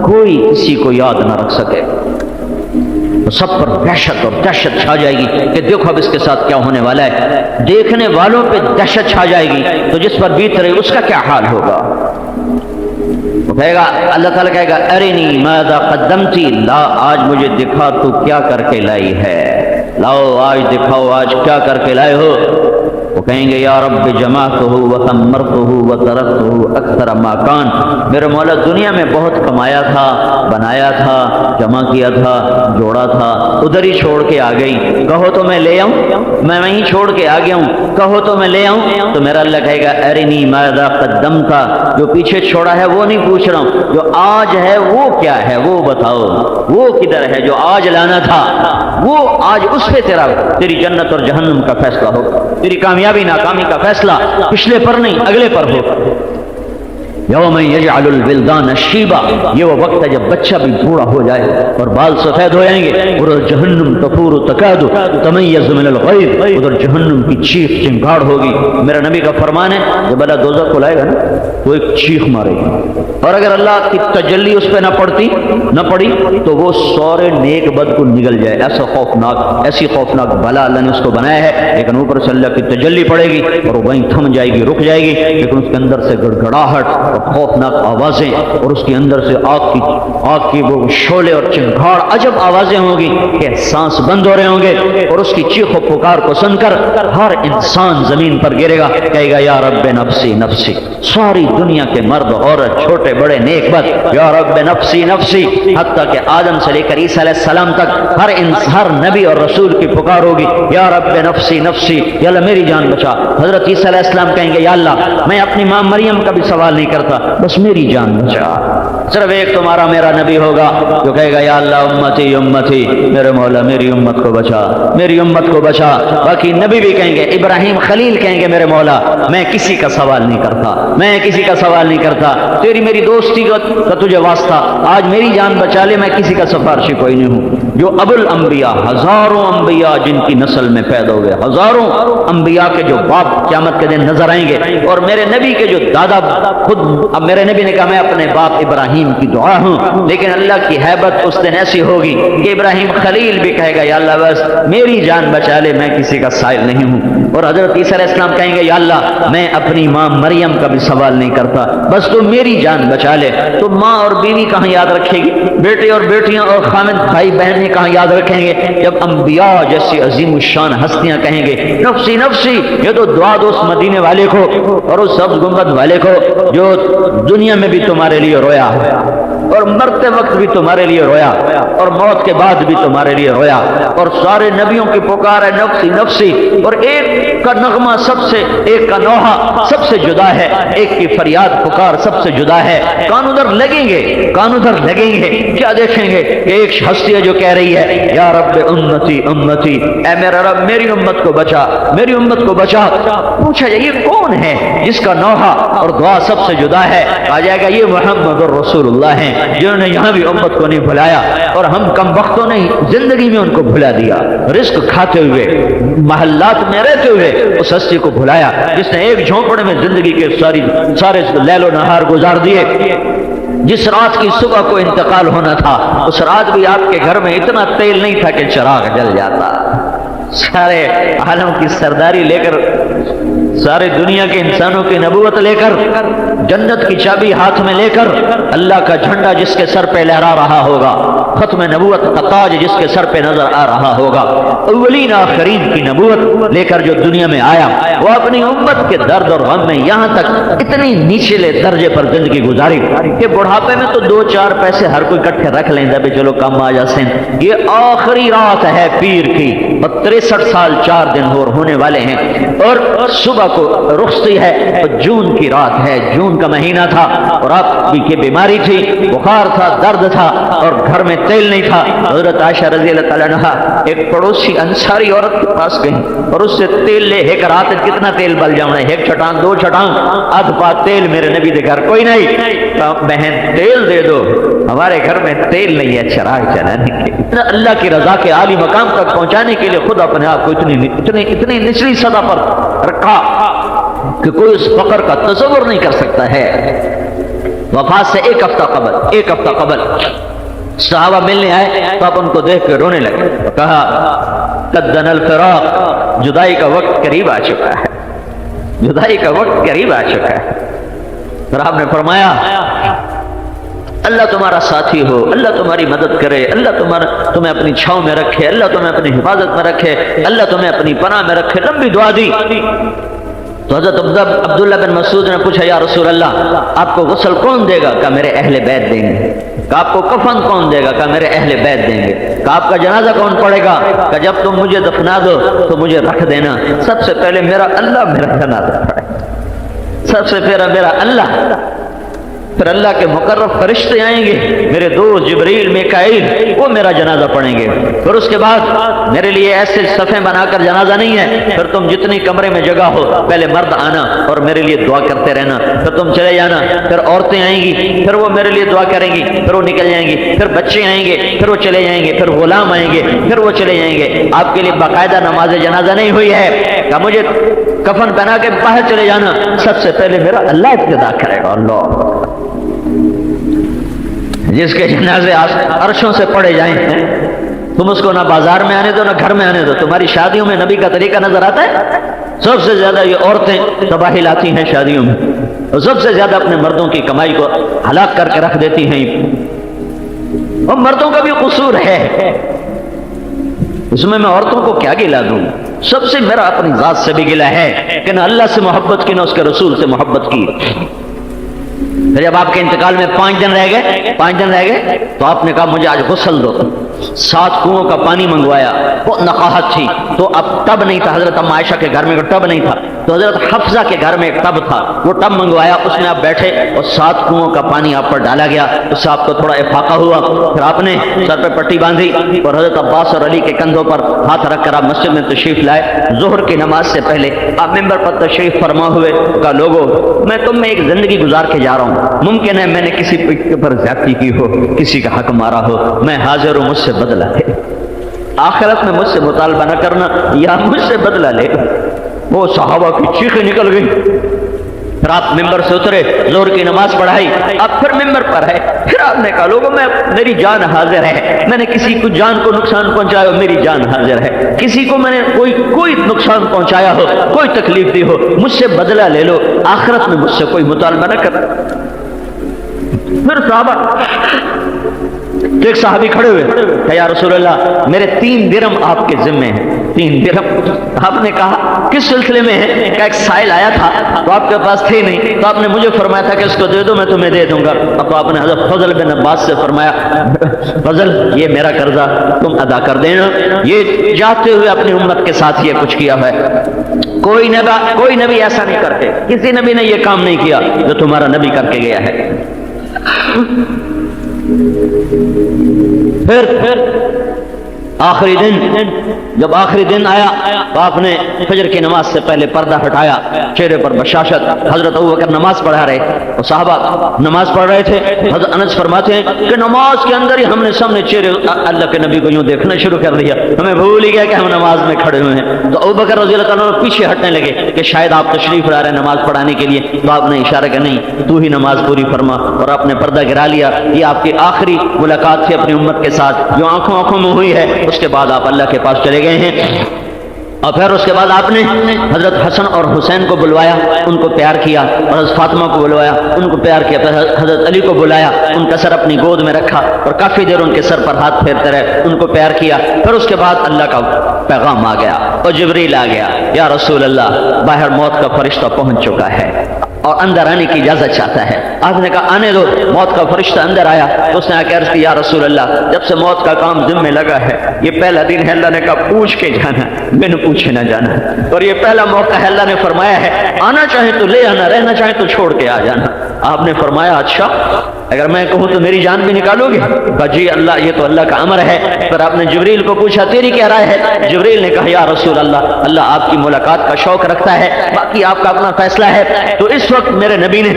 کوئی کسی کو یاد نہ رکھ سکے، تو سب پر دہشت اور دہشت چھا جائے گی کہ دیکھو اب اس کے ساتھ کیا ہونے والا ہے، دیکھنے والوں پہ دہشت چھا جائے گی، تو جس پر بیت رہی اس کا کیا حال ہوگا؟ وہ کہے گا، اللہ تعالیٰ کہے گا ارنی ماذا قدمتی، لا آج مجھے دکھا تو کیا کر کے لائی ہے، لاؤ آج دکھاؤ آج کیا کر کے لائے ہو۔ وہ کہیں گے یا رب جمعتہ وثمرتہ وترکتہ اکثر ما کان، میرے مولا دنیا میں بہت کمایا تھا، بنایا تھا، جمع کیا تھا، جوڑا تھا، ادھر ہی چھوڑ کے آ گئی، کہو تو میں لے آؤں، میں وہیں چھوڑ کے آ گیا ہوں، کہو تو میں لے آؤں۔ تو میرا اللہ کہے گا ارنی ماذا قدمت، جو پیچھے چھوڑا ہے وہ نہیں پوچھ رہا ہوں، جو آج ہے وہ کیا ہے وہ بتاؤ، وہ کدھر ہے جو آج لانا تھا، وہ آج اس پہ تیری جنت اور جہنم کا فیصلہ ہوگا، تیری کامیابی ناکامی کا فیصلہ پچھلے پر نہیں اگلے پر ہوگا۔ یوم یجعل الولدان شیبا، یہ وہ وقت ہے جب بچہ بھی بوڑھا ہو جائے اور بال سفید ہو جائیں گے، اور جہنم تفور تکاد تمیز من الغیظ، ادھر جہنم کی چیخ چنگاڑ ہوگی۔ میرا نبی کا فرمان ہے جب اللہ دوزخ کو لائے گا نا تو ایک چیخ مارے گا، اور اگر اللہ کی تجلی اس پہ نہ پڑی تو وہ سورے نیک بد کو نگل جائے، ایسا خوفناک، ایسی خوفناک بلا اللہ نے اس کو بنایا ہے۔ لیکن اوپر سے اللہ کی تجلی پڑے گی اور وہ وہیں تھم جائے گی، رک جائے گی، لیکن اس کے اندر سے گڑگڑاہٹ خوفناک آوازیں اور اس کے اندر سے آگ کی وہ شعلے اور چنگھاڑ عجب آوازیں ہوں گی کہ سانس بند ہو رہے ہوں گے، اور اس کی چیخ و پکار کو سن کر ہر انسان زمین پر گرے گا، کہے گا یا رب نفسی نفسی۔ ساری دنیا کے مرد عورت چھوٹے بڑے نیک بد یا رب نفسی نفسی، حتیٰ کہ آدم سے لے کر عیسیٰ علیہ السلام تک ہر نبی اور رسول کی پکار ہوگی یا رب نفسی نفسی، یا اللہ میری جان بچا۔ حضرت عیسیٰ علیہ السلام کہیں گے یا اللہ میں اپنی ماں مریم کا بھی سوال نہیں کرتا، بس میری جان بچا۔ صرف ایک تمہارا میرا نبی ہوگا جو کہے گا یا اللہ امتی امتی، میرے مولا میری امت کو بچا، میری امت کو بچا۔ باقی نبی بھی کہیں گے، ابراہیم خلیل کہیں گے میرے مولا میں کسی کا سوال نہیں کرتا، میں کسی کا سوال نہیں کرتا، تیری میری دوستی کا تجھے واسطہ، آج میری جان بچا لے، میں کسی کا سفارشی کوئی نہیں ہوں۔ جو ابو الانبیاء، ہزاروں انبیاء جن کی نسل میں پیدا ہوئے، ہزاروں انبیاء کے جو باپ قیامت کے دن نظر آئیں گے، اور میرے نبی کے جو دادا خود، اب میرے نبی نے کہا میں اپنے باپ ابراہیم کی دعا ہوں، لیکن اللہ کی ہیبت اس دن ایسی ہوگی کہ ابراہیم خلیل بھی کہے گا یا اللہ بس میری جان بچا لے، میں کسی کا سائل نہیں ہوں۔ اور حضرت عیسیٰ علیہ السلام کہیں گے یا اللہ میں اپنی ماں مریم کا بھی سوال نہیں کرتا، بس تو میری جان بچا لے۔ تو ماں اور بیوی کہاں یاد رکھے گی، بیٹے اور بیٹیاں اور خامد بھائی بہن کہاں یاد رکھیں گے، جب انبیاء جیسی عظیم الشان ہستیاں کہیں گے نفسی نفسی۔ یہ تو دعا دو اس مدینے والے کو اور اس سبز گنبد والے کو جو دنیا میں بھی تمہارے لیے رویا اور مرتے وقت بھی تمہارے لیے رویا اور موت کے بعد بھی تمہارے لیے رویا، اور سارے نبیوں کی پکار ہے نفسی نفسی، اور ایک کا نغمہ سب سے، ایک کا نوحہ سب سے جدا ہے، ایک کی فریاد پکار سب سے جدا ہے۔ کان ادھر لگیں گے، کان ادھر لگیں گے، کیا دیکھیں گے کہ ایک ہستی ہے جو کہہ رہی ہے یا رب امتی امتی، اے میرا رب میری امت کو بچا، میری امت کو بچا۔ پوچھا جائے یہ کون ہے جس کا نوحہ اور دعا سب سے جدا ہے؟ کہا جائے گا یہ محمد الرسول اللہ ہیں، جنہوں نے یہاں بھی امت کو نہیں بھلایا، اور ہم کم وقتوں نے زندگی میں ان کو بھلا دیا، رزق کھاتے ہوئے محلات میں رہتے ہوئے اس ہستی کو بھلایا جس نے ایک جھونپڑے میں زندگی کے سارے لیل و نہار گزار دیے۔ جس رات کی صبح کو انتقال ہونا تھا اس رات بھی آپ کے گھر میں اتنا تیل نہیں تھا کہ چراغ جل جاتا، سارے عالم کی سرداری لے کر، سارے دنیا کے انسانوں کی نبوت لے کر، جنت کی چابی ہاتھ میں لے کر، اللہ کا جھنڈا جس کے سر پہ لہرا رہا ہوگا، ختم نبوت کا تاج جس کے سر پہ نظر آ رہا ہوگا، اولین آخرین کی نبوت لے کر جو دنیا میں آیا، وہ اپنی امت کے درد اور غم میں یہاں تک اتنی نیچلے درجے پر زندگی گزاری کہ بڑھاپے میں تو 2-4 پیسے ہر کوئی اکٹھے رکھ لیں گے، چلو کم آ جاتے ہیں۔ یہ آخری رات ہے پیر کی، اور 63 سال 4 دن ہونے والے ہیں، اور صبح کو رخصتی ہے، اور جون کی رات ہے، جون کا مہینہ تھا، اور آپ کی بیماری تھی، بخار تھا، درد تھا، اور گھر میں تیل نہیں تھا۔ حضرت عائشہ رضی اللہ تعالیٰ عنہا ایک پڑوسی انصاری عورت کے پاس گئی اور اس سے تیل لے، ایک رات کتنا تیل بل جاؤں ہے، 1 چھٹان 2 چھٹان، آدھ پا تیل میرے نبی دے گھر کوئی نہیں، بہن تیل دے دو، ہمارے گھر میں تیل نہیں ہے چراغ جلانے کے۔ اللہ کی رضا کے عالی مقام تک پہنچانے کے لیے خود اپنے آپ کو اتنی نچلی سطح پر رکھا کہ کوئی اس فقر کا تصور نہیں کر سکتا ہے۔ وفات سے ایک ہفتہ قبل صحابہ ملنے آئے تو آپ ان کو دیکھ کے رونے لگے، کہا قد دنا الفراق، جدائی کا وقت قریب آ چکا ہے، جدائی کا وقت قریب آ چکا ہے۔ اور آپ نے فرمایا اللہ تمہارا ساتھی ہو، اللہ تمہاری مدد کرے، اللہ تمہیں اپنی چھاؤں میں رکھے، اللہ تمہیں اپنی حفاظت میں رکھے، اللہ تمہیں اپنی پناہ میں رکھے، لمبی دعا دی۔ تو حضرت عبداللہ بن مسعود نے پوچھا یا رسول اللہ آپ کو غسل کون دے گا؟ کہا میرے اہل بیت دیں گے۔ کہا آپ کو کفن کون دے گا؟ کہا میرے اہل بیت دیں گے۔ کہا آپ کا جنازہ کون پڑے گا؟ کہا جب تم مجھے دفنا دو تو مجھے رکھ دینا، سب سے پہلے میرا اللہ میرا جنازہ پڑے، سب سے پہلے میرا اللہ، پھر اللہ کے مقرب فرشتے آئیں گے، میرے دوست جبریل میکائیل، وہ میرا جنازہ پڑھیں گے، پھر اس کے بعد میرے لیے ایسے صفیں بنا کر جنازہ نہیں ہے، پھر تم جتنی کمرے میں جگہ ہو پہلے مرد آنا اور میرے لیے دعا کرتے رہنا، پھر تم چلے جانا، پھر عورتیں آئیں گی، پھر وہ میرے لیے دعا کریں گی، پھر وہ نکل جائیں گی، پھر بچے آئیں گے، پھر وہ چلے جائیں گے، پھر غلام آئیں گے، پھر وہ چلے جائیں گے۔ آپ کے لیے باقاعدہ نماز جنازہ نہیں ہوئی ہے، کہ مجھے کفن پہنا کے باہر چلے جانا، سب سے پہلے میرا اللہ ابتدا کرے گا۔ اللہ جس کے جنازے عرشوں سے پڑے جائیں تم اس کو نہ بازار میں آنے دو نہ گھر میں آنے دو۔ تمہاری شادیوں میں نبی کا طریقہ نظر آتا ہے؟ سب سے زیادہ یہ عورتیں تباہی لاتی ہیں شادیوں میں، اور سب سے زیادہ اپنے مردوں کی کمائی کو ہلاک کر کے رکھ دیتی ہیں. اور مردوں کا بھی قصور ہے اس میں عورتوں کو کیا گلا دوں. سب سے میرا اپنی ذات سے بھی گلا ہے کہ نہ اللہ سے محبت کی نہ اس کے رسول سے محبت کی. پھر جب آپ کے انتقال میں 5 دن رہ گئے تو آپ نے کہا مجھے آج غسل دو. 7 کنووں کا پانی منگوایا. بہت نقاہت تھی تو اب ٹب نہیں تھا. حضرت ام عائشہ کے گھر میں ٹب نہیں تھا تو حضرت حفصہ کے گھر میں ایک ٹب تھا. وہ ٹب منگوایا, اس میں آپ بیٹھے اور 7 کنووں کا پانی آپ پر ڈالا گیا. اس سے آپ کو تھوڑا افاقہ ہوا. پھر آپ نے سر پہ پٹی باندھی اور حضرت عباس اور علی کے کندھوں پر ہاتھ رکھ کر آپ مسجد میں تشریف لائے. ظہر کی نماز سے پہلے آپ ممبر پر تشریف فرما ہوئے. کہا لوگوں میں تم میں ایک زندگی گزار کے جا رہا ہوں. ممکن ہے میں نے کسی پر زیادتی کی ہو, کسی کا حق مارا ہو. میں حاضر ہوں, مجھ سے بدلہ لے. آخرت میں مجھ سے مطالبہ نہ کرنا یا مجھ سے بدلہ لے. وہ صحابہ کی چیخیں نکل گئی. پھر آپ ممبر سے اترے, ظہر کی نماز پڑھائی, آپ پھر ممبر پر ہے. پھر آپ نے کہا لوگوں میری جان حاضر ہے. میں نے کسی کو جان کو نقصان پہنچایا ہو, میری جان حاضر ہے. کسی کو میں نے کوئی نقصان پہنچایا ہو, کوئی تکلیف دی ہو, مجھ سے بدلہ لے لو. آخرت میں مجھ سے کوئی مطالبہ نہ کر. پھر صحابہ تو ایک صحابی کھڑے ہوئے کہ یا رسول اللہ میرے 3 درہم آپ کے ذمے ہیں. 3 درہم. آپ نے کہا کس سلسلے میں ہے؟ کہ ایک سائل آیا تھا تو آپ کے پاس تھے نہیں تو آپ نے مجھے فرمایا تھا کہ اس کو دے دو, میں تمہیں دے دوں گا. تو آپ نے حضرت فضل بن عباس سے فرمایا فضل یہ میرا قرضہ تم ادا کر دینا. یہ جاتے ہوئے اپنی امت کے ساتھ یہ کچھ کیا ہے. کوئی نبی ایسا نہیں کرتے. کسی نبی نے یہ کام نہیں کیا جو تمہارا نبی کر کے گیا ہے. پھر آخری دن, جب آخری دن آیا تو آپ نے فجر کی نماز سے پہلے پردہ ہٹایا, چہرے پر بشاشت. حضرت ابوبکر نماز پڑھا رہے اور صحابہ نماز پڑھ رہے تھے. حضرت انس فرماتے ہیں کہ نماز کے اندر ہی ہم نے سامنے چہرے اللہ کے نبی کو یوں دیکھنا شروع کر دیا, ہمیں بھول ہی گیا کہ ہم نماز میں کھڑے ہوئے ہیں. تو ابوبکر رضی اللہ عنہ پیچھے ہٹنے لگے کہ شاید آپ تشریف لا رہے ہیں نماز پڑھانے کے لیے. تو آپ نے اشارہ کیا نہیں تو ہی نماز پوری فرما, اور آپ نے پردہ گرا لیا. یہ آپ کی آخری ملاقات تھی اپنی امت کے ساتھ جو آنکھوں میں ہوئی ہے. اس کے بعد آپ اللہ کے پاس چلے گئے ہیں. اور پھر اس کے بعد آپ نے حضرت حسن اور حسین کو بلوایا, ان کو پیار کیا. اور حضرت فاطمہ کو بلوایا, ان کو پیار کیا. پھر حضرت علی کو بلایا, ان کا سر اپنی گود میں رکھا اور کافی دیر ان کے سر پر ہاتھ پھیرتے رہے, ان کو پیار کیا. پھر اس کے بعد اللہ کا پیغام آ گیا اور جبریل آ گیا. یا رسول اللہ باہر موت کا فرشتہ پہنچ چکا ہے اور اندر آنے کی اجازت چاہتا ہے. آپ نے کہا آنے دو. موت کا فرشتہ اندر آیا تو اس نے آ کے عرض کی یا رسول اللہ جب سے موت کا کام ذمہ لگا ہے یہ پہلا دن ہے. اللہ نے کہا پوچھ کے جانا, بن پوچھے نہ جانا. اور یہ پہلا موقع ہے, اللہ نے فرمایا ہے آنا چاہے تو لے آنا, رہنا چاہے تو چھوڑ کے آ جانا. آپ نے فرمایا اچھا اگر میں کہوں تو میری جان بھی نکالو گے؟ کہا جی اللہ یہ تو اللہ کا امر ہے. پھر آپ نے جبریل کو پوچھا تیری کیا رائے ہے؟ جبریل نے کہا یا رسول اللہ آپ کی ملاقات کا شوق رکھتا ہے, باقی آپ کا اپنا فیصلہ ہے. تو اس وقت میرے نبی نے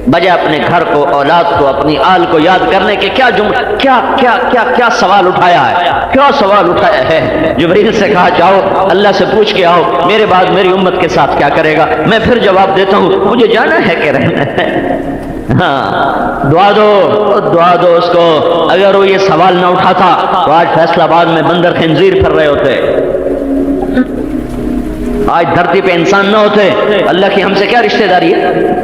بجائے اپنے گھر کو, اولاد کو, اپنی آل کو یاد کرنے کے کیا سوال اٹھایا ہے, کیا سوال اٹھایا ہے. جبریل سے کہا جاؤ اللہ سے پوچھ کے آؤ میرے بعد میری امت کے ساتھ کیا کرے گا. میں پھر جواب دیتا ہوں مجھے جانا ہے کہ رہنا ہے. ہاں دعا دو اس کو. اگر وہ یہ سوال نہ اٹھاتا تو آج فیصلہ آباد میں بندر خنزیر پھر رہے ہوتے, آج دھرتی پہ انسان نہ ہوتے. اللہ کی ہم سے کیا رشتہ داری ہے؟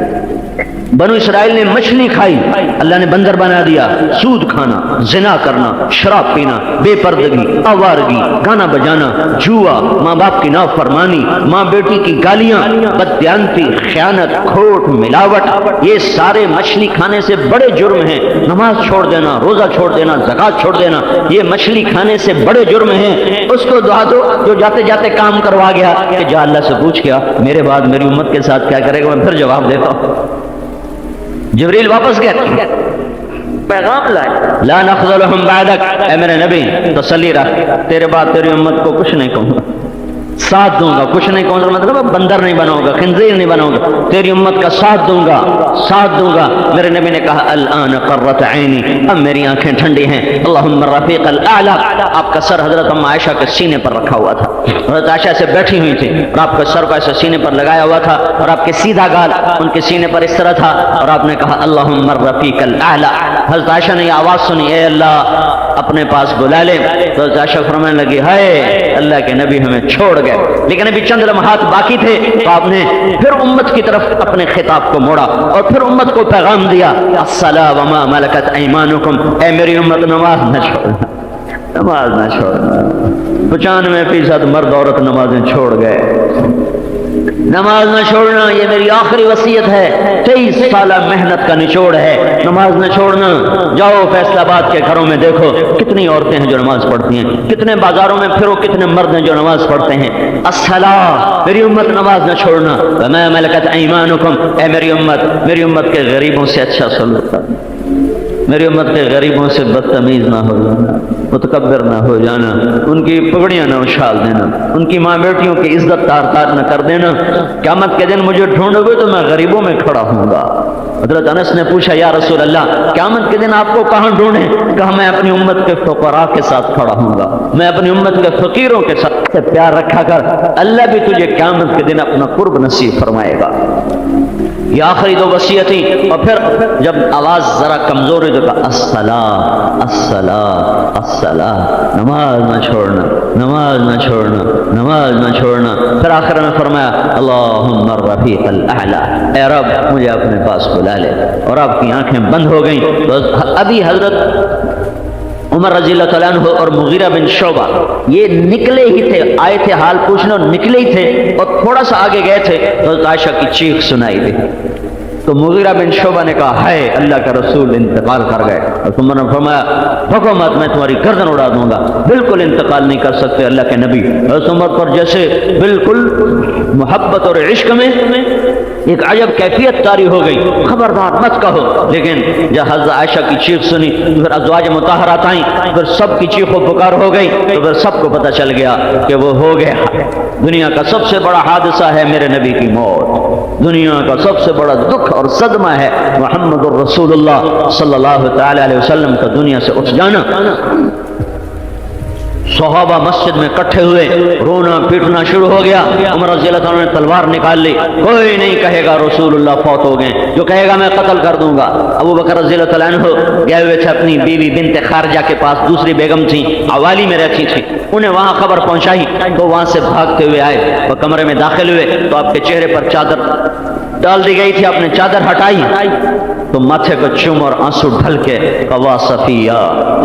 بنو اسرائیل نے مچھلی کھائی, اللہ نے بندر بنا دیا. سود کھانا, زنا کرنا, شراب پینا, بے پردگی, آوارگی, گانا بجانا, جوا, ماں باپ کی نافرمانی, ماں بیٹی کی گالیاں, بددیانتی, خیانت, کھوٹ, ملاوٹ, یہ سارے مچھلی کھانے سے بڑے جرم ہیں. نماز چھوڑ دینا, روزہ چھوڑ دینا, زکات چھوڑ دینا, یہ مچھلی کھانے سے بڑے جرم ہیں. اس کو دعا دو جو جاتے جاتے کام کروا گیا کہ جا اللہ سے پوچھ گیا میرے بعد میری امت کے ساتھ کیا کرے گا. میں پھر جواب دیتا ہوں. جبریل واپس گیا, پیغام لائے لا نخذلہم بعدک, اے میرے نبی تسلی رکھ تیرے بعد تیری امت کو کچھ نہیں کہوں گا, ساتھ دوں گا. کچھ نہیں کہوں گا مطلب بندر نہیں بناؤں گا, خنزیر نہیں بناؤں گا, تیری امت کا ساتھ دوں گا. میرے نبی نے کہا الان قرۃ عینی, اب میری آنکھیں ٹھنڈی ہیں. اللہم الرفیق الاعلی, آپ کا سر حضرت ام عائشہ کے سینے پر رکھا ہوا تھا. حضرت عائشہ سے بیٹھی ہوئی تھی اور آپ کا سر کو ایسے سینے پر لگایا ہوا تھا اور آپ کے سیدھا گال ان کے سینے پر اس طرح تھا اور آپ نے کہا اللہم الرفیق الاعلی. حضرت عائشہ نے یہ آواز سنی, اے اللہ اپنے پاس بلا لیں. تو عائشہ فرمانے لگی ہائے اللہ کے نبی ہمیں چھوڑ گئے. لیکن ابھی چند لمحات باقی تھے تو آپ نے پھر امت کی طرف اپنے خطاب کو موڑا اور پھر امت کو پیغام دیا الصلاۃ وما ملکت ایمانکم، اے میری امت نماز نہ چھوڑنا، نماز نہ چھوڑنا. 95% مرد عورت نمازیں چھوڑ گئے. نماز نہ چھوڑنا یہ میری آخری وصیت ہے. 23 سالہ محنت کا نچوڑ ہے نماز نہ چھوڑنا. جاؤ فیصل آباد کے گھروں میں دیکھو کتنی عورتیں ہیں جو نماز پڑھتی ہیں، کتنے بازاروں میں پھرو کتنے مرد ہیں جو نماز پڑھتے ہیں. الصلاۃ، میری امت نماز نہ چھوڑنا. وما ملکت ایمانکم، اے میری امت کے غریبوں سے اچھا سلوک کرنا، میری امت کے غریبوں سے بدتمیز نہ ہو جانا، متکبر نہ ہو جانا، ان کی پگڑیاں نہ اچھال دینا، ان کی ماں بیٹیوں کی عزت تار تار نہ کر دینا. قیامت کے دن مجھے ڈھونڈو گے تو میں غریبوں میں کھڑا ہوں گا. حضرت انس نے پوچھا یا رسول اللہ قیامت کے دن آپ کو کہاں ڈھونڈیں؟ کہا میں اپنی امت کے فقراء کے ساتھ کھڑا ہوں گا، میں اپنی امت کے فقیروں کے ساتھ پیار رکھا کر، اللہ بھی تجھے قیامت کے دن اپنا قرب نصیب فرمائے گا. یہ آخری 2 وصیتیں. اور پھر جب آواز ذرا کمزور ہے تو کہا الصلاۃ الصلاۃ الصلاۃ، نماز نہ چھوڑنا، نماز نہ چھوڑنا، نماز نہ چھوڑنا. پھر آخر میں فرمایا اللہم الرفیق الاعلی، اے رب مجھے اپنے پاس بلا لے. اور آپ کی آنکھیں بند ہو گئیں. تو ابھی حضرت عمر رضی اللہ تعالیٰ عنہ اور مغیرہ بن شعبہ یہ نکلے ہی تھے، آئے تھے حال پوچھنے اور نکلے ہی تھے اور تھوڑا سا آگے گئے تھے تو حضرت عائشہ کی چیخ سنائی دی. تو مغیرہ بن شعبہ نے کہا ہائے اللہ کا رسول انتقال کر گئے. اور عمر نے فرمایا حکومت میں تمہاری گردن اڑا دوں گا، بالکل انتقال نہیں کر سکتے اللہ کے نبی. حضرت عمر پر جیسے بالکل محبت اور عشق میں ایک عجب کیفیت طاری ہو گئی، خبردار مت کہو. لیکن جب حضرت عائشہ کی چیخ سنی پھر ازواج مطہرات آئیں، پھر سب کی چیخ و پکار ہو گئی تو پھر سب کو پتہ چل گیا کہ وہ ہو گیا. دنیا کا سب سے بڑا حادثہ ہے میرے نبی کی موت، دنیا کا سب سے بڑا دکھ اور صدمہ ہے محمد الرسول اللہ صلی اللہ تعالی علیہ وسلم کا دنیا سے اٹھ جانا. صحابہ مسجد میں اکٹھے ہوئے، رونا پیٹنا شروع ہو گیا. عمر رضی اللہ تعالیٰ نے تلوار نکال لی. کوئی نہیں کہے گا رسول اللہ فوت ہو گئے، جو کہے گا میں قتل کر دوں گا. ابو بکر رضی اللہ تعالیٰ عنہ گئے ہوئے تھے اپنی بیوی بنت خارجہ کے پاس، دوسری بیگم تھیں عوالی میں رہتی تھی، انہیں وہاں خبر پہنچائی تو وہاں سے بھاگتے ہوئے آئے. وہ کمرے میں داخل ہوئے تو آپ کے چہرے پر چادر ڈال دی گئی تھی، آپ نے چادر ہٹائی تو ماتھے کو چوم اور آنسو ڈھل کے وا صفیہ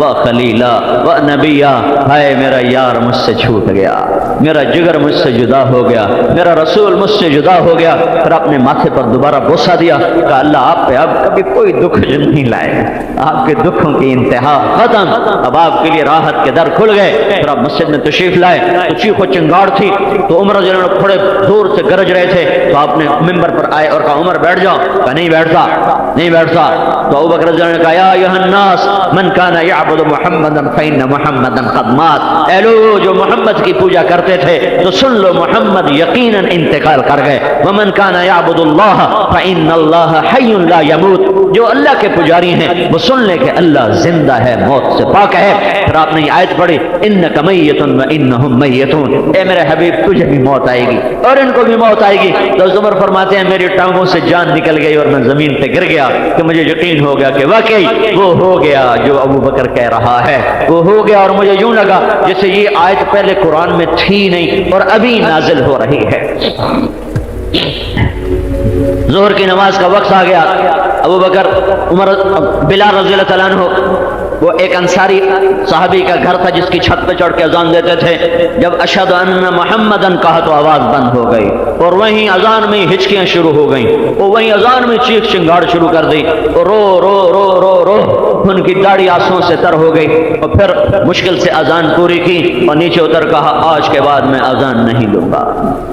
وا خلیلہ وا نبیہ، ہائے میرا یار مجھ سے چھوٹ گیا، میرا جگر مجھ سے جدا ہو گیا، میرا رسول مجھ سے جدا ہو گیا. پھر اپنے ماتھے پر دوبارہ بوسہ دیا، کہا اللہ آپ پہ اب کبھی کوئی دکھ نہیں لائے، آپ کے دکھوں کی انتہا ختم، اب آپ کے لیے راحت کے در کھل گئے. پھر آپ مسجد میں تشریف لائے تو چیخ و چنگاڑ تھی. تو عمر رضی اللہ عنہ تھوڑے دور سے گرج رہے تھے تو آپ نے ممبر پر آئے اور کہا عمر بیٹھ جاؤ. کہا نہیں بیٹھتا، نہیں بیٹھتا. تو ابو بکر رضی اللہ عنہ نے کہا یا ایھا الناس من کان یعبد محمدا فإن محمدا قد مات، اے لوگ جو محمد کی پوجا کرتے تھے تو سن لو محمد یقیناً انتقال کر گئے. ومن کان یعبد اللہ فإن اللہ حی لا یموت، جو اللہ کے پجاری ہیں وہ سن لے کہ اللہ زندہ ہے، موت سے پاک ہے. پھر آپ نے یہ آیت پڑھی انک میت وانہم میتون، اے میرے حبیب تجھے بھی موت آئے گی اور ان کو بھی موت آئے گی. تو عمر فرماتے ہیں میری ٹانگوں سے جان نکل گئی اور میں زمین پہ گر گیا کہ مجھے یقین ہو گیا کہ واقعی وہ ہو گیا جو ابو بکر کہہ رہا ہے، وہ ہو گیا. اور مجھے یوں لگا جیسے یہ آیت پہلے قرآن میں تھی نہیں اور ابھی نازل ہو رہی ہے. ظہر کی نماز کا وقت آ گیا. ابو بکر عمر بلال رضی اللہ تعالیٰ عنہ وہ ایک انصاری صحابی کا گھر تھا جس کی چھت پہ چڑھ کے اذان دیتے تھے. جب اشہد ان محمدن کہا تو آواز بند ہو گئی اور وہیں اذان میں ہچکیاں شروع ہو گئیں اور وہیں اذان میں چیخ چنگاڑ شروع کر دی اور رو رو رو رو رو ان کی داڑھی آنسوں سے تر ہو گئی. اور پھر مشکل سے اذان پوری کی اور نیچے اتر کہا آج کے بعد میں اذان نہیں دوں گا،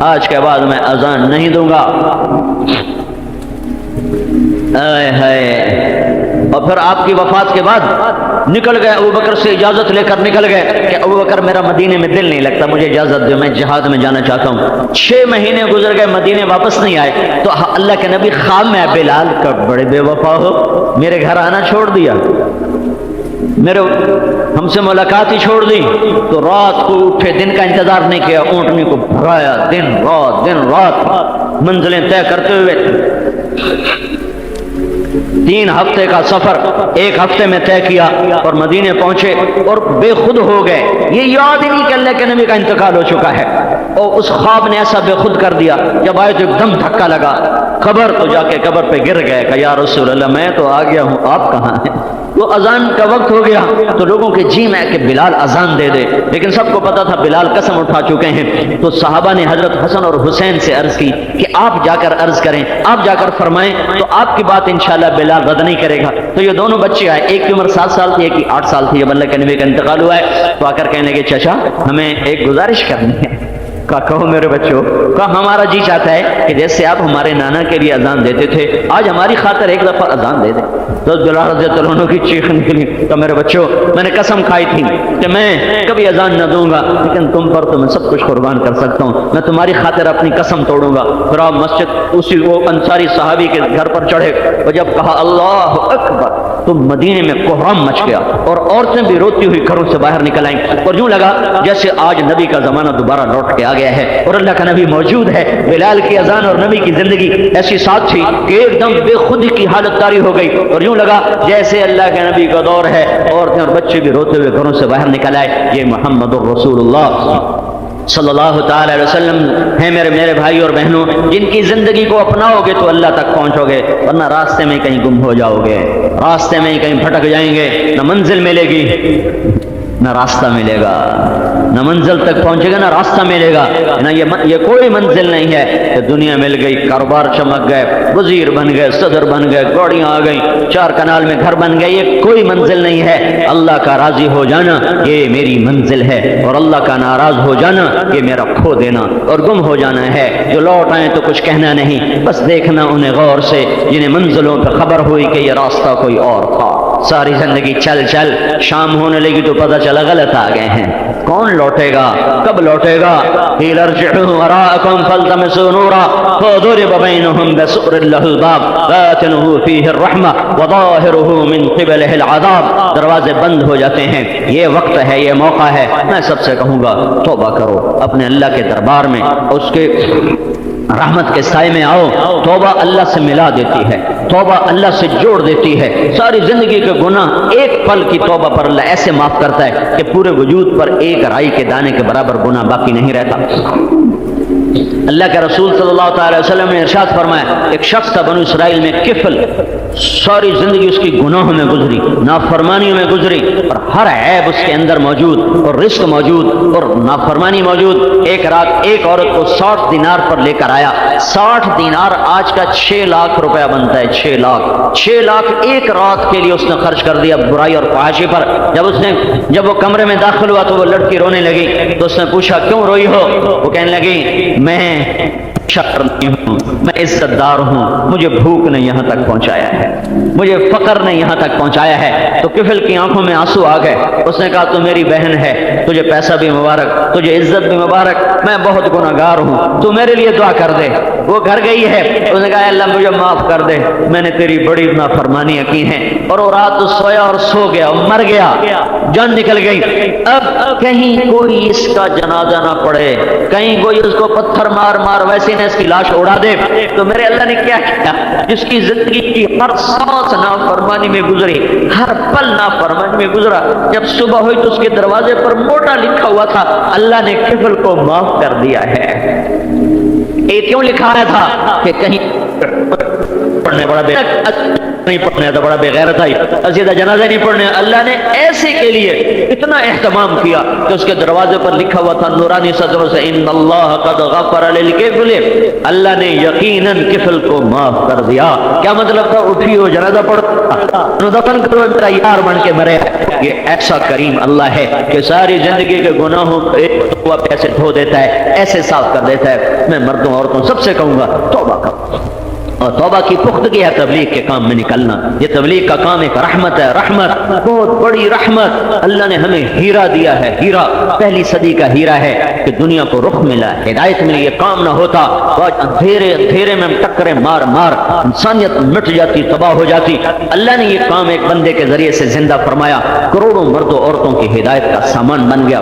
آج کے بعد میں اذان نہیں دوں گا. اور پھر آپ کی وفات کے بعد نکل گئے ابو بکر سے اجازت لے کر نکل گئے کہ ابو بکر میرا مدینے میں دل نہیں لگتا، مجھے اجازت دو، میں جہاد میں جانا چاہتا ہوں. 6 مہینے گزر گئے، مدینے واپس نہیں آئے. تو اللہ کے نبی خواب میں بلال کا بڑے بے وفا ہو، میرے گھر آنا چھوڑ دیا، میرے ہم سے ملاقات ہی چھوڑ دی. تو رات کو اٹھے، دن کا انتظار نہیں کیا، اونٹنی کو بھرایا، دن رات منزلیں طے کرتے ہوئے 3 ہفتے کا سفر 1 ہفتے میں طے کیا اور مدینے پہنچے اور بے خود ہو گئے. یہ یاد ہی نہیں کہ اللہ کے نبی کا انتقال ہو چکا ہے. اور اس خواب نے ایسا بے خود کر دیا, جب آئے تو ایک دم دھکا لگا, قبر تو جا کے قبر پہ گر گئے کہ یا رسول اللہ میں تو آ گیا ہوں, آپ کہاں ہیں؟ تو اذان کا وقت ہو گیا تو لوگوں کے جی میں کہ بلال اذان دے دے, لیکن سب کو پتا تھا بلال قسم اٹھا چکے ہیں. تو صحابہ نے حضرت حسن اور حسین سے عرض کی کہ آپ جا کر عرض کریں, آپ جا کر فرمائیں تو آپ کی بات انشاءاللہ بلال رد نہیں کرے گا. تو یہ دونوں بچے آئے, ایک کی عمر 7 سال تھی, ایک کی 8 سال تھی. جب اللہ کے نبی کا انتقال ہوا ہے تو آ کر کہنے لگے چچا ہمیں ایک گزارش کرنی ہے. کہو میرے بچوں, کہا ہمارا جی چاہتا ہے کہ جیسے آپ ہمارے نانا کے لیے اذان دیتے تھے آج ہماری خاطر ایک دفعہ اذان دے دیں. تو بلال رضی اللہ عنہ کی چیخ نکلی کہ میرے بچوں میں نے قسم کھائی تھی کہ میں کبھی اذان نہ دوں گا, لیکن تم پر تو میں سب کچھ قربان کر سکتا ہوں, میں تمہاری خاطر اپنی قسم توڑوں گا. پھر آپ مسجد اسی وہ انصاری صحابی کے گھر پر چڑھے اور جب کہا اللہ اکبر تو مدینے میں کوہرام مچ گیا اور عورتیں بھی روتی ہوئی گھروں سے باہر نکل آئیں اور یوں لگا جیسے آج نبی کا زمانہ دوبارہ لوٹ کے آ گیا ہے اور اللہ کا نبی موجود ہے. بلال کی اذان اور نبی کی زندگی ایسی ساتھ تھی کہ ایک دم بے خودی کی حالت طاری ہو گئی اور یوں لگا جیسے اللہ کے نبی کا دور ہے, عورتیں اور بچے بھی روتے ہوئے گھروں سے باہر نکل آئے. یہ محمد الرسول اللہ صلی اللہ تعالی علیہ وسلم ہیں. میرے بھائی اور بہنوں, جن کی زندگی کو اپناؤ گے تو اللہ تک پہنچو گے, ورنہ راستے میں کہیں گم ہو جاؤ گے, راستے میں کہیں بھٹک جائیں گے, نہ منزل ملے گی نہ راستہ ملے گا, نہ منزل تک پہنچے گا نہ راستہ ملے گا. نہ یہ کوئی منزل نہیں ہے کہ دنیا مل گئی, کاروبار چمک گئے, وزیر بن گئے, صدر بن گئے, گاڑیاں آ گئیں, 4 کنال میں گھر بن گئے. یہ کوئی منزل نہیں ہے. اللہ کا راضی ہو جانا یہ میری منزل ہے, اور اللہ کا ناراض ہو جانا یہ میرا کھو دینا اور گم ہو جانا ہے. جو لوٹ آئیں تو کچھ کہنا نہیں, بس دیکھنا انہیں غور سے جنہیں منزلوں پہ خبر ہوئی کہ یہ راستہ کوئی اور تھا. ساری زندگی چل شام ہونے لگی تو پتہ چلا غلط آ گئے ہیں. کون لوٹے گا, کب لوٹے گا؟ قیل ارجعوا وراءکم فالتمسوا نورا فضرب بینہم بسؤر لہ الباب باطنہ فیہ الرحمہ وظاہرہ من قبلہ العذاب. دروازے بند ہو جاتے ہیں. یہ وقت ہے, یہ موقع ہے. میں سب سے کہوں گا توبہ کرو, اپنے اللہ کے دربار میں اس کے رحمت کے سائے میں آؤ. توبہ اللہ سے ملا دیتی ہے, توبہ اللہ سے جوڑ دیتی ہے. ساری زندگی کے گناہ ایک پل کی توبہ پر اللہ ایسے معاف کرتا ہے کہ پورے وجود پر ایک رائی کے دانے کے برابر گناہ باقی نہیں رہتا. اللہ کے رسول صلی اللہ تعالی وسلم نے ارشاد فرمایا, ایک شخص تھا بنو اسرائیل میں کفل, ساری زندگی اس کی گناہوں میں گزری, نافرمانیوں میں گزری, اور ہر عیب اس کے اندر موجود, اور رزق موجود اور نافرمانی موجود. ایک رات ایک عورت کو 60 دینار پر لے کر آیا. 60 دینار آج کا 6 لاکھ روپیہ بنتا ہے. 6 لاکھ ایک رات کے لیے اس نے خرچ کر دیا برائی اور فحاشی پر. جب وہ کمرے میں داخل ہوا تو وہ لڑکی رونے لگی. تو اس نے پوچھا کیوں روئی ہو؟ وہ کہنے لگی میں شکر نہیں ہوں, میں عزت دار ہوں, مجھے بھوک نے یہاں تک پہنچایا ہے, مجھے فقر نے یہاں تک پہنچایا ہے. تو کفل کی آنکھوں میں آنسو آ گئے. اس نے کہا تو میری بہن ہے, تجھے پیسہ بھی مبارک, تجھے عزت بھی مبارک, میں بہت گناہگار ہوں, تو میرے لیے دعا کر دے. وہ گھر گئی ہے, اس نے کہا اللہ مجھے معاف کر دے, میں نے تیری بڑی نافرمانیاں کی ہیں. اور وہ رات سویا اور سو گیا, مر گیا, جان نکل گئی. اب کہیں کوئی اس کا جنازہ نہ پڑے, کہیں کوئی اس کو پتھر مار ویسے اس کی لاش اڑا دے. تو میرے اللہ نے کیا کیا؟ جس کی زندگی کی ہر سانس نافرمانی میں گزری, ہر پل نافرمانی میں گزرا, جب صبح ہوئی تو اس کے دروازے پر موٹا لکھا ہوا تھا اللہ نے کفل کو معاف کر دیا ہے. یہ کیوں لکھایا تھا کہ کہیں پڑھنے بڑا نہیں پڑھنے تو بڑا بے غیرت آئی, سیدھا جنازہ نہیں پڑھنے. اللہ نے ایسے کے لیے اتنا اہتمام کیا کہ اس کے دروازے پر لکھا ہوا تھا نورانی صدروں سے ان اللہ قد غفر للکفل, اللہ نے یقیناً کفل کو معاف کر دیا. کیا مطلب تھا؟ اٹھی ہو جنازہ پڑھو, دفن کرو, میرا یار بن کے مرے. یہ ایسا کریم اللہ ہے کہ ساری زندگی کے گناہوں کو ایسے دھو دیتا ہے, ایسے صاف کر دیتا ہے. میں مردوں عورتوں سب سے کہوں گا توبہ کرو, اور توبہ کی پختگی ہے تبلیغ کے کام میں نکلنا. یہ تبلیغ کا کام ایک رحمت ہے, رحمت, بہت بڑی رحمت. اللہ نے ہمیں ہیرا دیا ہے, ہیرا پہلی صدی کا ہیرا ہے کہ دنیا کو رخ ملا, ہدایت ملی. یہ کام نہ ہوتا تو آج اندھیرے میں ٹکرے مار انسانیت مٹ جاتی, تباہ ہو جاتی. اللہ نے یہ کام ایک بندے کے ذریعے سے زندہ فرمایا, کروڑوں مردوں عورتوں کی ہدایت کا سامان بن گیا.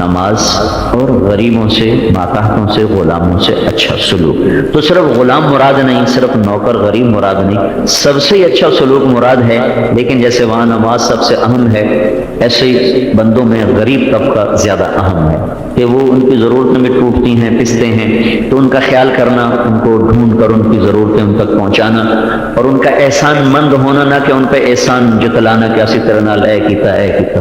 نماز اور غریبوں سے، ماتحتوں سے، غلاموں سے اچھا سلوک۔ تو صرف غلام مراد نہیں، صرف نوکر غریب مراد نہیں، سب سے اچھا سلوک مراد ہے۔ لیکن جیسے وہاں نماز سب سے اہم ہے، ایسے ہی بندوں میں غریب طبقہ زیادہ اہم ہے کہ وہ ان کی ضرورتیں بھی ٹوٹتی ہیں، پستے ہیں، تو ان کا خیال کرنا، ان کو ڈھونڈ کر ان کی ضرورتیں ان تک پہنچانا، اور ان کا احسان مند ہونا، نہ کہ ان پہ احسان جتلانا کہ اسی طرح نال اے کیتا۔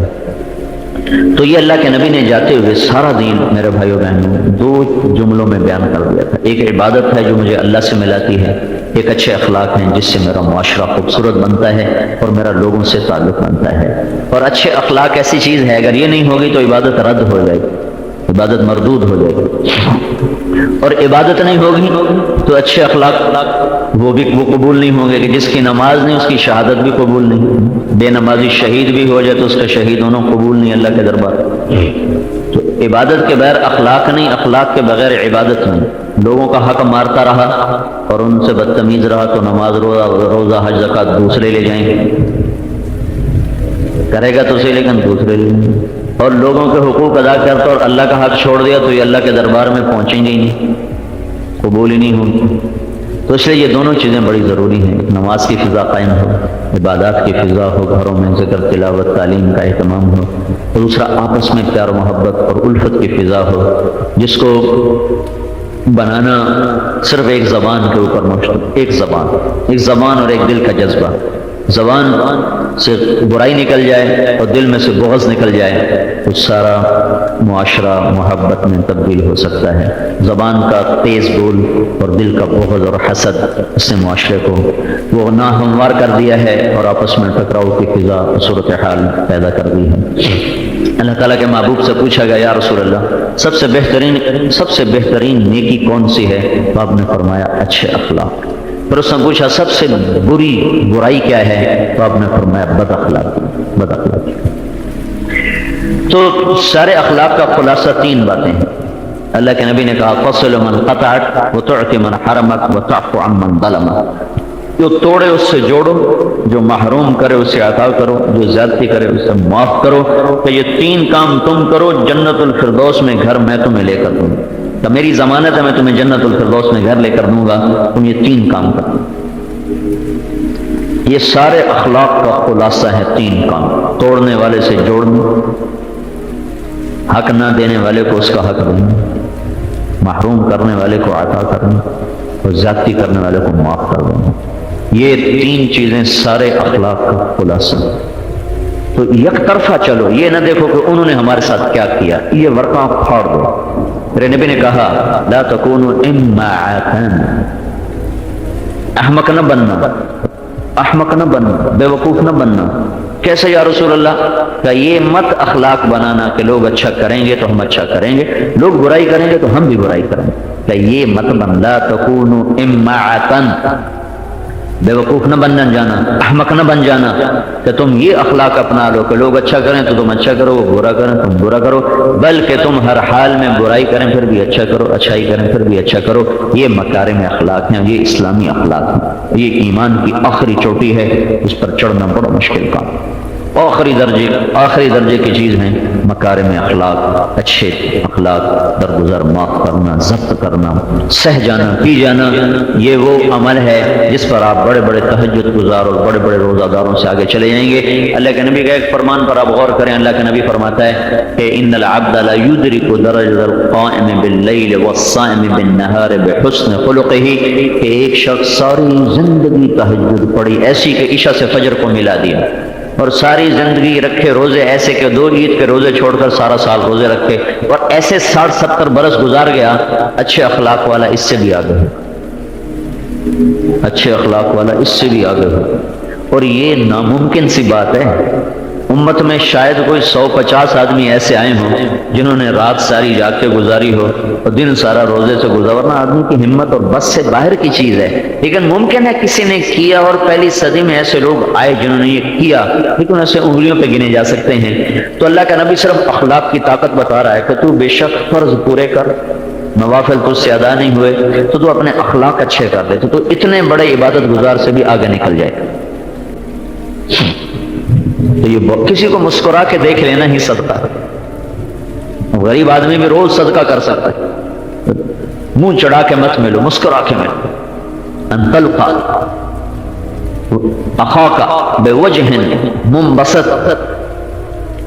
تو یہ اللہ کے نبی نے جاتے ہوئے سارا دین میرے بھائیو بہنوں 2 جملوں میں بیان کر دیا تھا۔ ایک عبادت ہے جو مجھے اللہ سے ملاتی ہے، ایک اچھے اخلاق ہیں جس سے میرا معاشرہ خوبصورت بنتا ہے اور میرا لوگوں سے تعلق بنتا ہے۔ اور اچھے اخلاق ایسی چیز ہے، اگر یہ نہیں ہوگی تو عبادت رد ہو جائے گی، عبادت مردود ہو جائے گی، اور عبادت نہیں ہوگی تو اچھے اخلاق وہ قبول نہیں ہوں گے، کہ جس کی نماز نہیں اس کی شہادت بھی قبول نہیں، بے نمازی شہید بھی ہو جائے تو اس کا شہید ہونا قبول نہیں اللہ کے دربار۔ تو عبادت کے بغیر اخلاق نہیں، اخلاق کے بغیر عبادت نہیں۔ لوگوں کا حق مارتا رہا اور ان سے بدتمیز رہا تو نماز، روزہ، حج، زکوٰۃ دوسرے لے جائیں گے، کرے گا تو صحیح لیکن دوسرے لے جائیں گے، اور لوگوں کے حقوق ادا کرتا اور اللہ کا حق چھوڑ دیا تو یہ اللہ کے دربار میں پہنچیں گے ہی نہیں، قبول ہی نہیں ہوگی۔ تو اس لیے یہ دونوں چیزیں بڑی ضروری ہیں، نماز کی فضا قائم ہو، عبادات کی فضا ہو، گھروں میں ذکر، تلاوت، تعلیم کا اہتمام ہو، اور دوسرا آپس میں پیار و محبت اور الفت کی فضا ہو، جس کو بنانا صرف ایک زبان کے اوپر مشتمل، ایک زبان اور ایک دل کا جذبہ۔ زبان سے برائی نکل جائے اور دل میں سے بغض نکل جائے تو سارا معاشرہ محبت میں تبدیل ہو سکتا ہے۔ زبان کا تیز بول اور دل کا بغض اور حسد اس نے معاشرے کو وہ ناہموار کر دیا ہے اور آپس میں ٹکراؤ کی فضا صورتحال پیدا کر دی ہے۔ اللہ تعالیٰ کے محبوب سے پوچھا گیا، یا رسول اللہ سب سے بہترین نیکی کون سی ہے؟ تو آپ نے فرمایا اچھے اخلاق۔ پھر اس نے پوچھا سب سے برائی کیا ہے؟ تو آپ نے فرمایا بد اخلاقی۔ تو سارے اخلاق کا خلاصہ 3 باتیں ہیں۔ اللہ کے نبی نے کہا فصل من قطعت وتعطي من حرمك وتعفو عن من ظلمك، جو توڑے اس سے جوڑو، جو محروم کرے اسے عطا کرو، جو زیادتی کرے اسے معاف کرو، کہ یہ 3 کام تم کرو، جنت الفردوس میں گھر میں تمہیں لے کر دوں گا، تو میری ضمانت ہے میں تمہیں جنت الفردوس میں گھر لے کر دوں گا، تم یہ 3 کام کرو۔ یہ سارے اخلاق کا خلاصہ ہے 3 کام: توڑنے والے سے جوڑنا، حق نہ دینے والے کو اس کا حق دینا، محروم کرنے والے کو عطا کرنا، اور زیادتی کرنے والے کو معاف کر دینا۔ یہ 3 چیزیں سارے اخلاق کا خلاصہ۔ تو یک طرفہ چلو، یہ نہ دیکھو کہ انہوں نے ہمارے ساتھ کیا کیا، یہ ورقہ پھاڑ دو۔ میرے نبی نے کہا لا تکونوا امعاء، احمق نہ بننا، بے وقوف نہ بننا۔ کیسے یا رسول اللہ؟ کہ یہ مت اخلاق بنانا کہ لوگ اچھا کریں گے تو ہم اچھا کریں گے، لوگ برائی کریں گے تو ہم بھی برائی کریں گے، کہ یہ مت بن، لا تکونوا امعاء، بے وقوف نہ بن جانا، احمق نہ بن جانا، کہ تم یہ اخلاق اپنا لو کہ لوگ اچھا کریں تو تم اچھا کرو، وہ برا کریں تم برا کرو، بلکہ تم ہر حال میں برائی کریں پھر بھی اچھا کرو، اچھائی کریں پھر بھی اچھا کرو۔ یہ مکارم اخلاق ہیں، یہ اسلامی اخلاق ہیں، یہ ایمان کی آخری چوٹی ہے، اس پر چڑھنا بڑا مشکل کام، آخری درجے کی چیز ہیں مکارم اخلاق، اچھے اخلاق، درگزر معاف کرنا، ضبط کرنا، سہ جانا، پی جانا۔ یہ وہ عمل ہے جس پر آپ بڑے بڑے تہجد گزار اور بڑے بڑے روزہ داروں سے آگے چلے جائیں گے۔ اللہ کے نبی کا ایک فرمان پر آپ غور کریں، اللہ کے نبی فرماتا ہے کہ ان العبد لا يدرك درجة القائم بالليل والصائم بالنهار بحسن خلقه، کہ ایک شخص ساری زندگی تہجد پڑھی ایسی کہ عشاء سے فجر کو ملا دیا، اور ساری زندگی رکھے روزے ایسے کہ 2 عید کے روزے چھوڑ کر سارا سال روزے رکھے، اور ایسے 60-70 برس گزار گیا، اچھے اخلاق والا اس سے بھی آگے ہے، اچھے اخلاق والا اس سے بھی آگے ہے۔ اور یہ ناممکن سی بات ہے، امت میں شاید کوئی 150 آدمی ایسے آئے ہوں جنہوں نے رات ساری جاگ کے گزاری ہو اور دن سارا روزے سے گزارنا آدمی کی ہمت اور بس سے باہر کی چیز ہے، لیکن ممکن ہے کسی نے کیا، اور پہلی صدی میں ایسے لوگ آئے جنہوں نے یہ کیا، لیکن ایسے انگلیوں پہ گنے جا سکتے ہیں۔ تو اللہ کا نبی صرف اخلاق کی طاقت بتا رہا ہے کہ تو بے شک فرض پورے کر، نوافل تجھ سے ادا نہیں ہوئے تو تو اپنے اخلاق اچھے کر دے، تو اتنے بڑے عبادت گزار سے بھی آگے نکل جائے۔ تو یہ کسی کو مسکرا کے دیکھ لینا ہی صدقہ ہے، غریب آدمی بھی روز صدقہ کر سکتا ہے. منہ چڑھا کے مت ملو، مسکرا کے ملو. ان تلقى اخاك بوجه منبسط،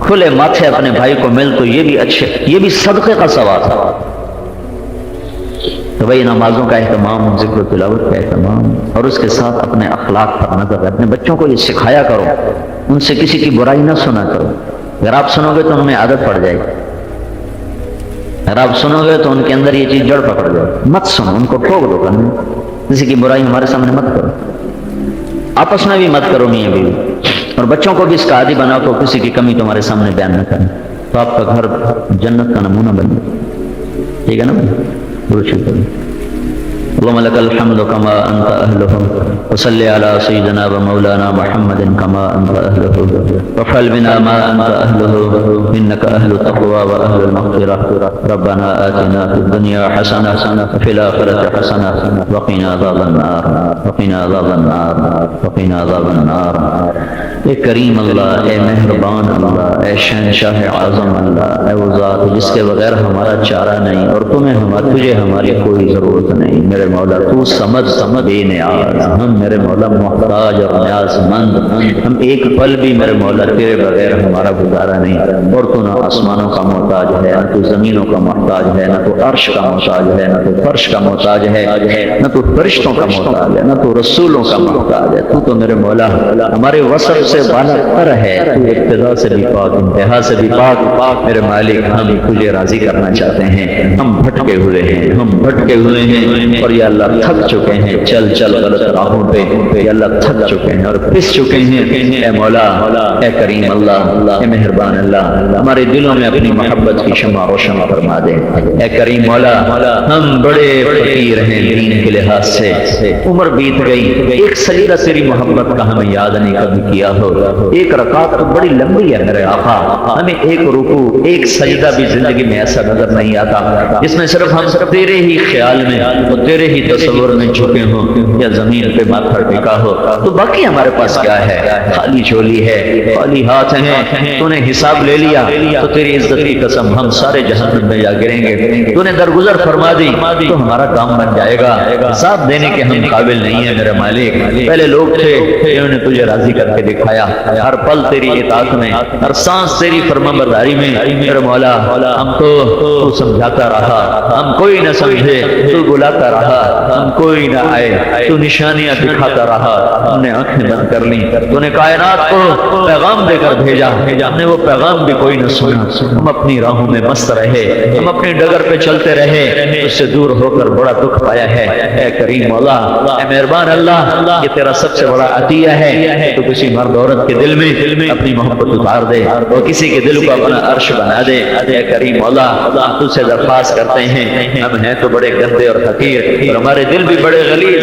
کھلے ماتھے اپنے بھائی کو مل تو یہ بھی اچھے، یہ بھی صدقے کا ثواب ہے. تو بھائی نمازوں کا اہتمام، ذکر و تلاوت کا اہتمام، اور اس کے ساتھ اپنے اخلاق پر نظر. اپنے بچوں کو یہ سکھایا کرو، ان سے کسی کی برائی نہ سنا کرو. اگر آپ سنو گے تو ان میں عادت پڑ جائے گی، اگر آپ سنو گے تو ان کے اندر یہ چیز جڑ پکڑ جائے. مت سنو، ان کو ٹھوک دو. کسی کی برائی ہمارے سامنے مت کرو، آپس میں بھی مت کرو میاں بیوی. اور بچوں کو بھی اس کا عادی بناؤ تو کسی کی کمی تمہارے سامنے بیان نہ کریں، تو آپ کا گھر جنت کا نمونہ بن جائے. ٹھیک ہے نا؟ اللهم لك الحمد كما أنت أهله، وصل على سيدنا ومولانا محمد كما أنت أهله، وافعل بنا ما أنت أهله، إنك أهل التقوى وأهل المغفرة. ربنا آتنا في الدنيا حسنة وفي الآخرة حسنة وقنا عذاب النار، وقنا عذاب النار، وقنا عذاب النار. اے کریم اللہ، اے مہربان اللہ، اے شہنشاہ اعظم اللہ، اے وہ ذات جس کے بغیر ہمارا چارہ نہیں اور تجھے ہماری کوئی ضرورت نہیں. میرے مولا تو سمجھ بے نیاز، ہم میرے مولا محتاج اور نیاز مند. ہم ایک پل بھی میرے مولا تیرے بغیر ہمارا گزارا نہیں. اور تو نہ آسمانوں کا محتاج ہے، نہ تو زمینوں کا محتاج ہے، نہ تو عرش کا محتاج ہے، نہ تو فرش کا محتاج ہے، نہ تو فرشتوں کا محتاج ہے، نہ تو رسولوں کا محتاج ہے. تو میرے مولا ہمارے وصف سے بالا تر ہے. تو ابتدا سے بھی پاک، انتہا سے بھی پاک. میرے مالک ہم تجھے راضی کرنا چاہتے ہیں. ہم بھٹکے ہوئے ہیں، اور یا اللہ تھک چکے ہیں چل غلط راہوں پہ. یا اللہ تھک چکے ہیں اور پس چکے ہیں. اے مولا، اے کریم اللہ، اے مہربان اللہ، ہمارے دلوں میں اپنی محبت کی شمع روشن فرما دے. اے کریم مولا، ہم بڑے فقیر ہیں دین کے لحاظ سے. عمر بیت گئی، ایک سجدہ تیری محبت کا ہمیں یاد نہیں کبھی کیا ہو. ایک رکعت تو بڑی لمبی ہے میرے آقا، ہمیں ایک رکوع، ایک سجدہ بھی زندگی میں ایسا نظر نہیں آتا جس میں صرف ہم تیرے ہی خیال میں اور تیرے ہی تصور میں جھکے ہوں یا زمین پہ ماتھا ٹیکا ہو. تو باقی ہمارے پاس کیا ہے؟ خالی جھولی ہے، خالی ہاتھ ہیں. تو نے حساب لے لیا تو تیری عزت کی قسم ہم سارے جہنم میں جا گریں گے. تو نے درگزر فرما دی تو ہمارا کام بن جائے گا. حساب دینے کے ہم قابل نہیں ہیں میرے مالک. پہلے لوگ تھے انہوں نے تجھے راضی کر کے دکھایا، ہر پل تیری اطاعت میں، ہر سانس تیری فرمانبرداری میں. میرے مولا ہم تو سمجھاتا رہا، ہم کوئی نہ سمجھے تو بلاتا رہا، ہم کوئی نہ آئے تو نشانیاں دکھاتا رہا. ہم نے آنکھیں بند کر لی، تو نے کائنات کو پیغام دے کر بھیجا، ہم نے وہ پیغام بھی کوئی نہ سنا. ہم اپنی راہوں میں مست رہے، ہم اپنی ڈگر پہ چلتے رہے، اس سے دور ہو کر بڑا دکھ پایا ہے. اے کریم مولا، اے مہربان اللہ، یہ تیرا سب سے بڑا عطیہ ہے. تو کسی مرد عورت کے دل میں اپنی محبت اتار دے اور کسی کے دل کو اپنا عرش بنا دے. اے کریم مولا، تجھ سے درخواست کرتے ہیں، ہم ہیں تو بڑے گندے اور حقیر اور ہمارے دل بھی بڑے غلیظ.